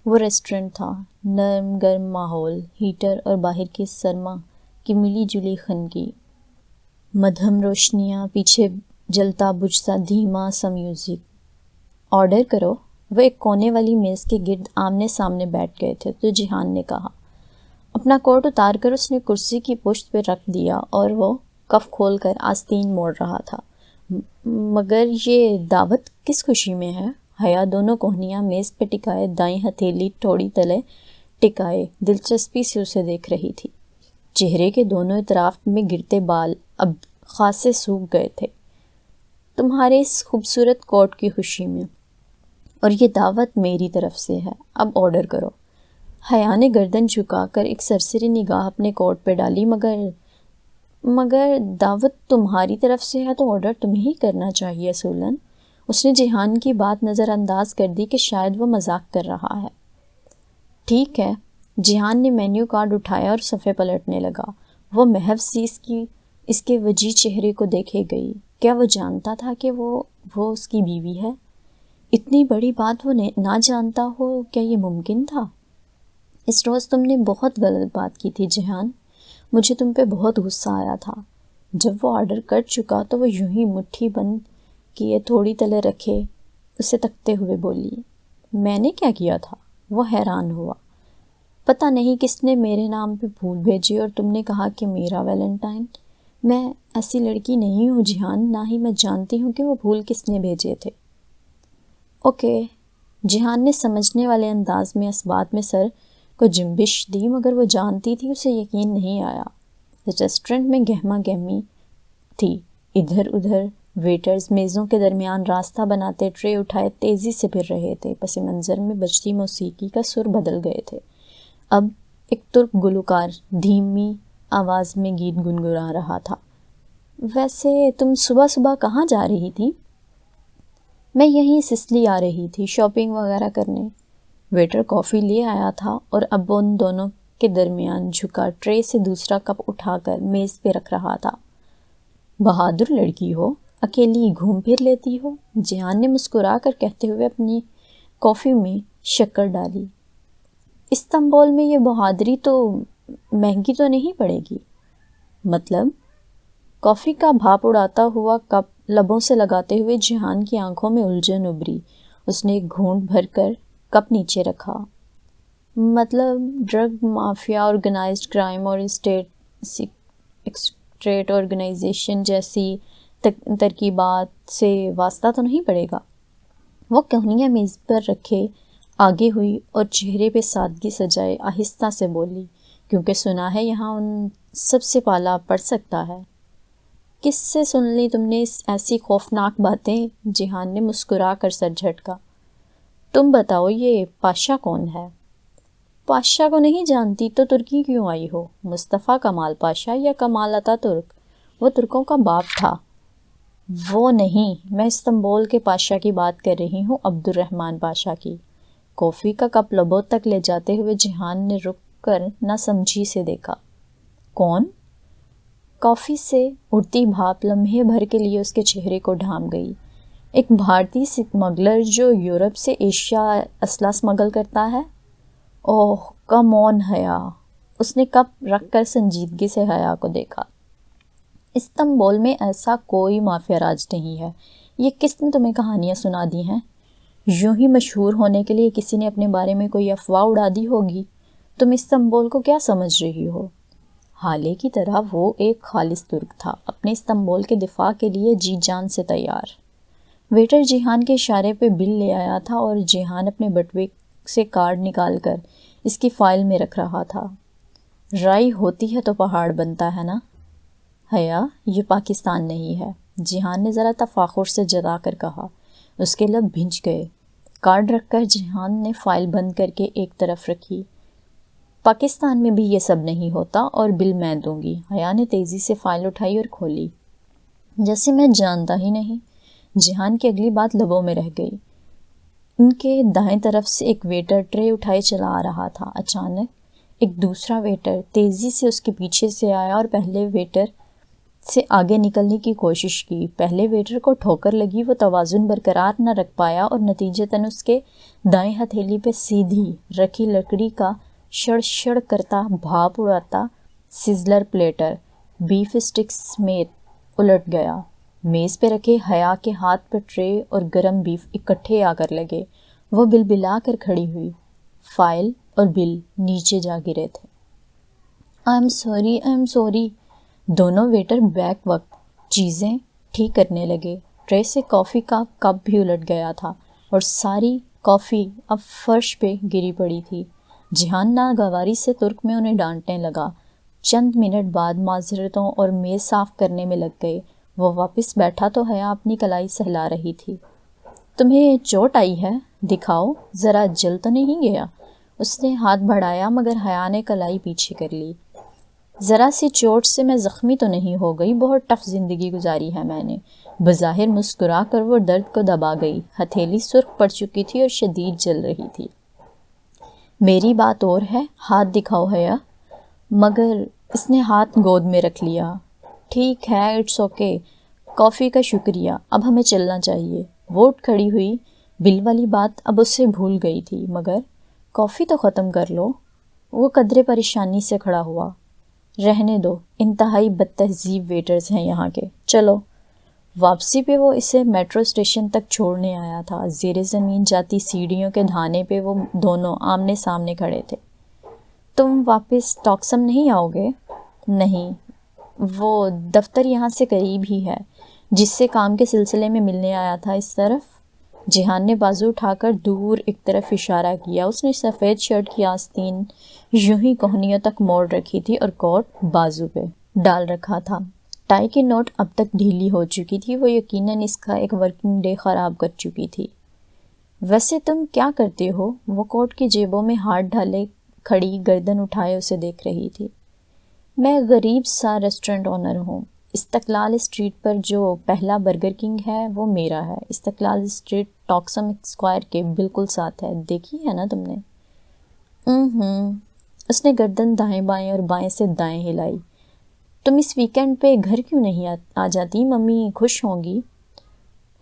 وہ ریسٹورنٹ تھا، نرم گرم ماحول، ہیٹر اور باہر کی سرما کی ملی جلی خنکی، مدھم روشنیاں، پیچھے جلتا بجھتا دھیما سا میوزک۔ آرڈر کرو۔ وہ ایک کونے والی میز کے گرد آمنے سامنے بیٹھ گئے تھے تو جیہان نے کہا۔ اپنا کوٹ اتار کر اس نے کرسی کی پشت پہ رکھ دیا اور وہ کف کھول کر آستین موڑ رہا تھا۔ مگر یہ دعوت کس خوشی میں ہے؟ حیا دونوں کوہنیاں میز پہ ٹکائے دائیں ہتھیلی ٹھوڑی تلے ٹکائے دلچسپی سے اسے دیکھ رہی تھی۔ چہرے کے دونوں اطراف میں گرتے بال اب خاصے سوکھ گئے تھے۔ تمہارے اس خوبصورت کوٹ کی خوشی میں، اور یہ دعوت میری طرف سے ہے، اب آرڈر کرو۔ حیا نے گردن جھکا کر ایک سرسری نگاہ اپنے کوٹ پہ ڈالی۔ مگر دعوت تمہاری طرف سے ہے تو آرڈر تمہیں ہی کرنا چاہیے اصولاً۔ اس نے جیہان کی بات نظر انداز کر دی کہ شاید وہ مذاق کر رہا ہے۔ ٹھیک ہے۔ جیہان نے مینیو کارڈ اٹھایا اور صفحے پلٹنے لگا۔ وہ محض سی اس کے وجیح چہرے کو دیکھے گئی۔ کیا وہ جانتا تھا کہ وہ اس کی بیوی ہے؟ اتنی بڑی بات وہ نہ جانتا ہو، کیا یہ ممکن تھا؟ اس روز تم نے بہت غلط بات کی تھی جیہان، مجھے تم پہ بہت غصہ آیا تھا۔ جب وہ آرڈر کر چکا تو وہ یوں ہی مٹھی بند کیے تھوڑی تلے رکھے اسے تکتے ہوئے بولی۔ میں نے کیا کیا تھا؟ وہ حیران ہوا۔ پتہ نہیں کس نے میرے نام پہ پھول بھیجے اور تم نے کہا کہ میرا ویلنٹائن۔ میں ایسی لڑکی نہیں ہوں جیہان، نہ ہی میں جانتی ہوں کہ وہ پھول کس نے بھیجے تھے۔ اوکے۔ جیہان نے سمجھنے والے انداز میں اس بات میں سر کو جنبش دی، مگر وہ جانتی تھی اسے یقین نہیں آیا۔ ریسٹورنٹ میں گہما گہمی تھی۔ ادھر ادھر ویٹرز میزوں کے درمیان راستہ بناتے ٹرے اٹھائے تیزی سے پھر رہے تھے۔ پس منظر میں بجتی موسیقی کا سر بدل گئے تھے۔ اب ایک ترک گلوکار دھیمی آواز میں گیت گنگنا رہا تھا۔ ویسے تم صبح صبح کہاں جا رہی تھی؟ میں یہیں سسلی آ رہی تھی، شاپنگ وغیرہ کرنے۔ ویٹر کافی لے آیا تھا اور اب ان دونوں کے درمیان جھکا ٹرے سے دوسرا کپ اٹھا کر میز پہ رکھ رہا تھا۔ بہادر لڑکی ہو، اکیلی گھوم پھر لیتی ہو، جیہان نے مسکرا کر کہتے ہوئے اپنی کافی میں شکر ڈالی۔ استنبول میں یہ بہادری تو مہنگی تو نہیں پڑے گی؟ مطلب؟ کافی کا بھاپ اڑاتا ہوا کپ لبوں سے لگاتے ہوئے جیہان کی آنکھوں میں الجھن ابھری۔ اس نے ایک گھونٹ بھر کر کپ نیچے رکھا۔ مطلب ڈرگ مافیا، آرگنائزڈ کرائم اور اسٹیٹ آرگنائزیشن جیسی ترکیبات سے واسطہ تو نہیں پڑے گا؟ وہ کوہنیاں میز پر رکھے آگے ہوئی اور چہرے پہ سادگی سجائے آہستہ سے بولی، کیونکہ سنا ہے یہاں ان سب سے پالا پڑ سکتا ہے۔ کس سے سن لی تم نے ایسی خوفناک باتیں؟ جیہان نے مسکرا کر سر جھٹکا۔ تم بتاؤ یہ پاشا کون ہے؟ پاشا کو نہیں جانتی تو ترکی کیوں آئی ہو؟ مصطفیٰ کمال پاشا یا کمال اتا ترک؟ وہ ترکوں کا باپ تھا۔ وہ نہیں، میں استنبول کے پاشا کی بات کر رہی ہوں، عبد الرحمن پاشا کی۔ کافی کا کپ لبوں تک لے جاتے ہوئے جیہان نے رک کر نہ سمجھی سے دیکھا۔ کون؟ کافی سے اڑتی بھاپ لمحے بھر کے لیے اس کے چہرے کو ڈھانپ گئی۔ ایک بھارتی سمگلر جو یورپ سے ایشیا اسلحہ سمگل کرتا ہے؟ اوہ کم آن حیا۔ اس نے کپ رکھ کر سنجیدگی سے حیا کو دیکھا۔ استنبول میں ایسا کوئی مافیا راج نہیں ہے۔ یہ کس نے تمہیں کہانیاں سنا دی ہیں؟ یوں ہی مشہور ہونے کے لیے کسی نے اپنے بارے میں کوئی افواہ اڑا دی ہوگی۔ تم استنبول کو کیا سمجھ رہی ہو؟ حالے کی طرح وہ ایک خالص ترک تھا، اپنے استنبول کے دفاع کے لیے جی جان سے تیار۔ ویٹر جیہان کے اشارے پہ بل لے آیا تھا اور جیہان اپنے بٹوے سے کارڈ نکال کر اس کی فائل میں رکھ رہا تھا۔ رائی ہوتی ہے تو پہاڑ بنتا ہے نا حیا، یہ پاکستان نہیں ہے، جیہان نے ذرا تفاخر سے جتا کر کہا۔ اس کے لب بھنج گئے۔ کارڈ رکھ کر جیہان نے فائل بند کر کے ایک طرف رکھی۔ پاکستان میں بھی یہ سب نہیں ہوتا، اور بل میں دوں گی۔ حیا نے تیزی سے فائل اٹھائی اور کھولی۔ جیسے میں جانتا ہی نہیں۔ جیہان کی اگلی بات لبوں میں رہ گئی۔ ان کے دائیں طرف سے ایک ویٹر ٹرے اٹھائے چلا آ رہا تھا۔ اچانک ایک دوسرا ویٹر تیزی سے اس کے پیچھے سے آیا اور پہلے ویٹر سے آگے نکلنے کی کوشش کی۔ پہلے ویٹر کو ٹھوکر لگی، وہ توازن برقرار نہ رکھ پایا اور نتیجتاً اس کے دائیں ہتھیلی پہ سیدھی رکھی لکڑی کا شڑ شڑ کرتا بھاپ اڑاتا سزلر پلیٹر بیف اسٹک سمیت الٹ گیا۔ میز پہ رکھے حیا کے ہاتھ پہ ٹرے اور گرم بیف اکٹھے آ کر لگے۔ وہ بلبلا کر کھڑی ہوئی۔ فائل اور بل نیچے جا گرے تھے۔ I am sorry. دونوں ویٹر بیک وقت چیزیں ٹھیک کرنے لگے۔ ٹرے سے کافی کا کپ بھی الٹ گیا تھا اور ساری کافی اب فرش پہ گری پڑی تھی۔ جہان ناگواری سے ترک میں انہیں ڈانٹنے لگا۔ چند منٹ بعد معذرتوں اور میز صاف کرنے میں لگ گئے۔ وہ واپس بیٹھا تو حیا اپنی کلائی سہلا رہی تھی۔ تمہیں چوٹ آئی ہے؟ دکھاؤ، ذرا جل تو نہیں گیا؟ اس نے ہاتھ بڑھایا مگر حیا نے کلائی پیچھے کر لی۔ ذرا سی چوٹ سے میں زخمی تو نہیں ہو گئی، بہت ٹف زندگی گزاری ہے میں نے۔ بظاہر مسکرا کر وہ درد کو دبا گئی۔ ہتھیلی سرخ پڑ چکی تھی اور شدید جل رہی تھی۔ میری بات اور ہے، ہاتھ دکھاؤ حیا۔ مگر اس نے ہاتھ گود میں رکھ لیا۔ ٹھیک ہے، اٹس اوکے، کافی کا شکریہ، اب ہمیں چلنا چاہیے۔ وہ اٹھ کھڑی ہوئی۔ بل والی بات اب اسے بھول گئی تھی، مگر کافی تو ختم کر لو۔ وہ قدرے پریشانی سے کھڑا ہوا۔ رہنے دو، انتہائی بد تہذیب ویٹرز ہیں یہاں کے، چلو۔ واپسی پہ وہ اسے میٹرو اسٹیشن تک چھوڑنے آیا تھا۔ زیر زمین جاتی سیڑھیوں کے دھانے پہ وہ دونوں آمنے سامنے کھڑے تھے۔ تم واپس ٹاکسم نہیں آؤ گے؟ نہیں، وہ دفتر یہاں سے قریب ہی ہے، جس سے کام کے سلسلے میں ملنے آیا تھا، اس طرف۔ جہان نے بازو اٹھا کر دور ایک طرف اشارہ کیا۔ اس نے سفید شرٹ کی آستین یوں ہی کوہنیوں تک موڑ رکھی تھی اور کوٹ بازو پہ ڈال رکھا تھا۔ ٹائی کی نوٹ اب تک ڈھیلی ہو چکی تھی، وہ یقیناً اس کا ایک ورکنگ ڈے خراب کر چکی تھی۔ ویسے تم کیا کرتے ہو؟ وہ کوٹ کی جیبوں میں ہاتھ ڈالے کھڑی گردن اٹھائے اسے دیکھ رہی تھی۔ میں غریب سا ریسٹورنٹ اونر ہوں۔ استقلال اسٹریٹ پر جو پہلا برگر کنگ ہے وہ میرا ہے۔ استقلال اسٹریٹ ٹاکسم اسکوائر کے بالکل ساتھ ہے، دیکھی ہے نا تم نے؟ اس نے گردن دائیں بائیں اور بائیں سے دائیں ہلائی۔ تم اس ویکینڈ پہ گھر کیوں نہیں آ جاتی؟ ممی خوش ہوں گی۔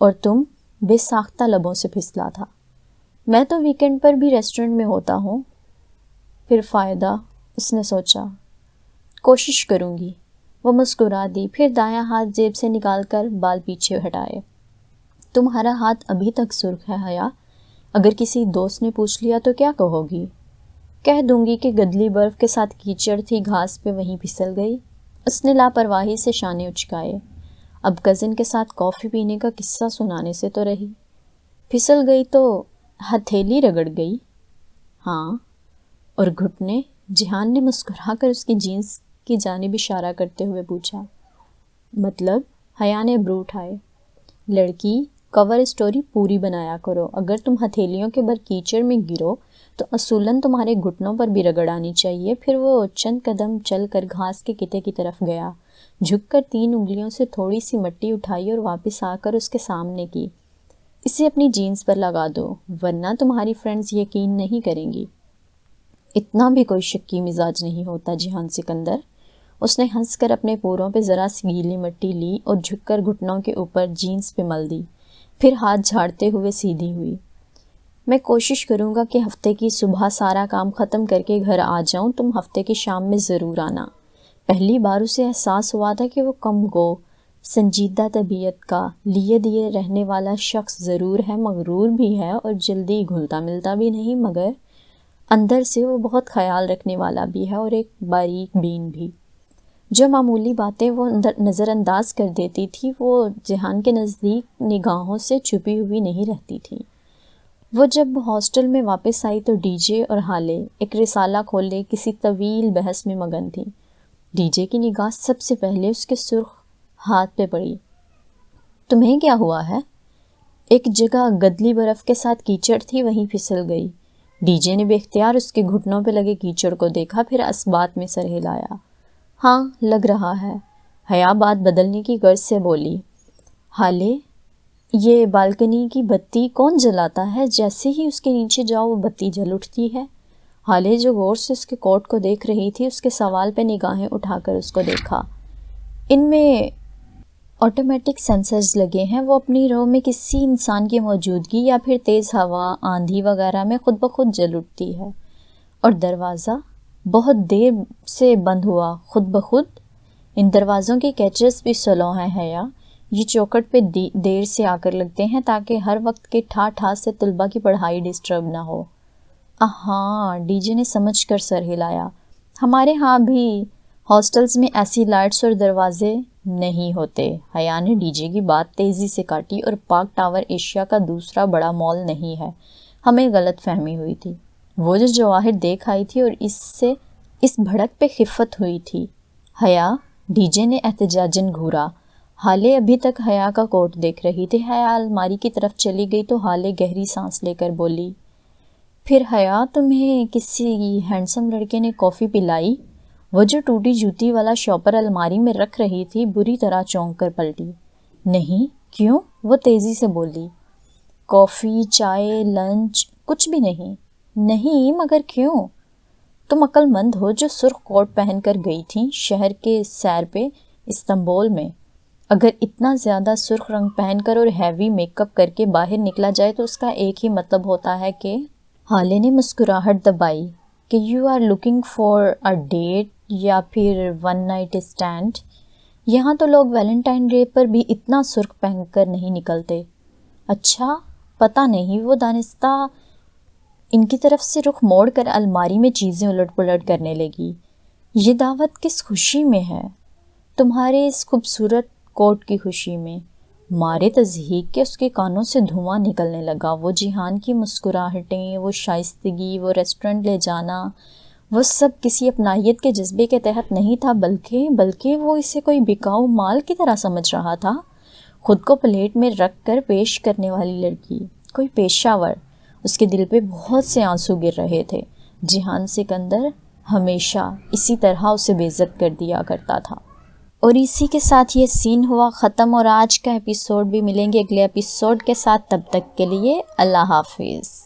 اور تم؟ بے ساختہ لبوں سے پھسلا تھا۔ میں تو ویکینڈ پر بھی ریسٹورنٹ میں ہوتا ہوں۔ پھر فائدہ، اس نے سوچا۔ کوشش کروں گی۔ وہ مسکرا دی، پھر دایاں ہاتھ جیب سے نکال کر بال پیچھے ہٹائے۔ تمہارا ہاتھ ابھی تک سرخ ہے حیا، اگر کسی دوست نے پوچھ لیا تو کیا کہو گی؟ کہہ دوں گی کہ گدلی برف کے ساتھ کیچڑ تھی، گھاس پہ وہیں پھسل گئی۔ اس نے لاپرواہی سے شانے اچکائے۔ اب کزن کے ساتھ کافی پینے کا قصہ سنانے سے تو رہی۔ پھسل گئی تو ہتھیلی رگڑ گئی؟ ہاں۔ اور گھٹنے؟ جہان نے مسکرا کر اس کی جینس کی جانب اشارہ کرتے ہوئے پوچھا۔ مطلب؟ حیا نے ابرو اٹھائے۔ لڑکی، کور اسٹوری پوری بنایا کرو۔ اگر تم ہتھیلیوں کے بر کیچڑ میں گرو تو اصولاً تمہارے گھٹنوں پر بھی رگڑ آنی چاہیے۔ پھر وہ چند قدم چل کر گھاس کے کتے کی طرف گیا، جھک کر 3 انگلیوں سے تھوڑی سی مٹی اٹھائی اور واپس آ کر اس کے سامنے کی۔ اسے اپنی جینس پر لگا دو، ورنہ تمہاری فرینڈز یقین نہیں کریں گی۔ اتنا بھی کوئی شکی مزاج نہیں ہوتا جہان سکندر۔ اس نے ہنس کر اپنے پوروں پہ ذرا سی گیلی مٹی لی اور جھک کر گھٹنوں کے اوپر جینس پہ مل دی، پھر ہاتھ جھاڑتے ہوئے سیدھی ہوئی۔ میں کوشش کروں گا کہ ہفتے کی صبح سارا کام ختم کر کے گھر آ جاؤں، تم ہفتے کی شام میں ضرور آنا۔ پہلی بار اسے احساس ہوا تھا کہ وہ کم گو، سنجیدہ طبیعت کا، لیے دیے رہنے والا شخص ضرور ہے، مغرور بھی ہے اور جلدی گھلتا ملتا بھی نہیں، مگر اندر سے وہ بہت خیال رکھنے والا بھی ہے اور ایک باریک بین بھی۔ جو معمولی باتیں وہ نظر انداز کر دیتی تھی وہ جہان کے نزدیک نگاہوں سے چھپی ہوئی نہیں رہتی تھی۔ وہ جب ہاسٹل میں واپس آئی تو ڈی جے اور ہالے ایک رسالہ کھولے کسی طویل بحث میں مگن تھی۔ ڈی جے کی نگاہ سب سے پہلے اس کے سرخ ہاتھ پہ پڑی۔ تمہیں کیا ہوا ہے؟ ایک جگہ گدلی برف کے ساتھ کیچڑ تھی، وہیں پھسل گئی۔ ڈی جے نے بے اختیار اس کے گھٹنوں پہ لگے کیچڑ کو دیکھا، پھر اسبات میں سر ہلایا۔ ہاں، لگ رہا ہے۔ حیا بات بدلنے کی غرض سے بولی۔ ہالے، یہ بالکنی کی بتی کون جلاتا ہے؟ جیسے ہی اس کے نیچے جاؤ وہ بتی جل اٹھتی ہے۔ ہالے جو غور سے اس کے کوٹ کو دیکھ رہی تھی، اس کے سوال پہ نگاہیں اٹھا کر اس کو دیکھا۔ ان میں آٹومیٹک سینسرز لگے ہیں، وہ اپنی رو میں کسی انسان کی موجودگی یا پھر تیز ہوا، آندھی وغیرہ میں خود بخود جل اٹھتی ہے۔ اور دروازہ بہت دیر سے بند ہوا خود بخود۔ ان دروازوں کے کیچز بھی سلو ہیں حیا، یہ چوکٹ پہ دیر سے آ کر لگتے ہیں تاکہ ہر وقت کے ٹھا سے طلبہ کی پڑھائی ڈسٹرب نہ ہو۔ ہاں، ڈی جے نے سمجھ کر سر ہلایا، ہمارے ہاں بھی ہاسٹلز میں ایسی لائٹس اور دروازے نہیں ہوتے۔ حیا نے ڈی جے کی بات تیزی سے کاٹی، اور پارک ٹاور ایشیا کا دوسرا بڑا مال نہیں ہے، ہمیں غلط فہمی ہوئی تھی۔ وہ جو جواہر دیکھ آئی تھی اور اس سے اس بھڑک پہ خفت ہوئی تھی۔ حیا، ڈی جے نے احتجاجاً گھورا۔ حالے ابھی تک حیا کا کوٹ دیکھ رہی تھی۔ حیا الماری کی طرف چلی گئی تو حالے گہری سانس لے کر بولی، پھر حیا تمہیں کسی ہینڈسم لڑکے نے کافی پلائی؟ وہ جو ٹوٹی جوتی والا شاپر الماری میں رکھ رہی تھی بری طرح چونک کر پلٹی۔ نہیں، کیوں؟ وہ تیزی سے بولی۔ کافی، چائے، لنچ، کچھ بھی نہیں۔ نہیں مگر کیوں؟ تم عقل مند ہو جو سرخ کوٹ پہن کر گئی تھی شہر کے سیر پہ استنبول میں۔ اگر اتنا زیادہ سرخ رنگ پہن کر اور ہیوی میک اپ کر کے باہر نکلا جائے تو اس کا ایک ہی مطلب ہوتا ہے کہ… حالے نے مسکراہٹ دبائی کہ you are looking for a date یا پھر ون نائٹ اسٹینڈ۔ یہاں تو لوگ ویلنٹائن ڈے پر بھی اتنا سرخ پہن کر نہیں نکلتے۔ اچھا، پتہ نہیں۔ وہ دانستہ ان کی طرف سے رخ موڑ کر الماری میں چیزیں الٹ پلٹ کرنے لگی۔ یہ دعوت کس خوشی میں ہے؟ تمہارے اس خوبصورت کوٹ کی خوشی میں۔ مارے تضحیک کے اس کے کانوں سے دھواں نکلنے لگا۔ وہ جہان کی مسکراہٹیں، وہ شائستگی، وہ ریسٹورنٹ لے جانا، وہ سب کسی اپنائیت کے جذبے کے تحت نہیں تھا، بلکہ وہ اسے کوئی بکاؤ مال کی طرح سمجھ رہا تھا۔ خود کو پلیٹ میں رکھ کر پیش کرنے والی لڑکی، کوئی پیشہ ور۔ اس کے دل پہ بہت سے آنسو گر رہے تھے۔ جہان سکندر ہمیشہ اسی طرح اسے بے عزت کر دیا کرتا تھا۔ اور اسی کے ساتھ یہ سین ہوا ختم، اور آج کا ایپیسوڈ بھی۔ ملیں گے اگلے ایپیسوڈ کے ساتھ، تب تک کے لیے اللہ حافظ۔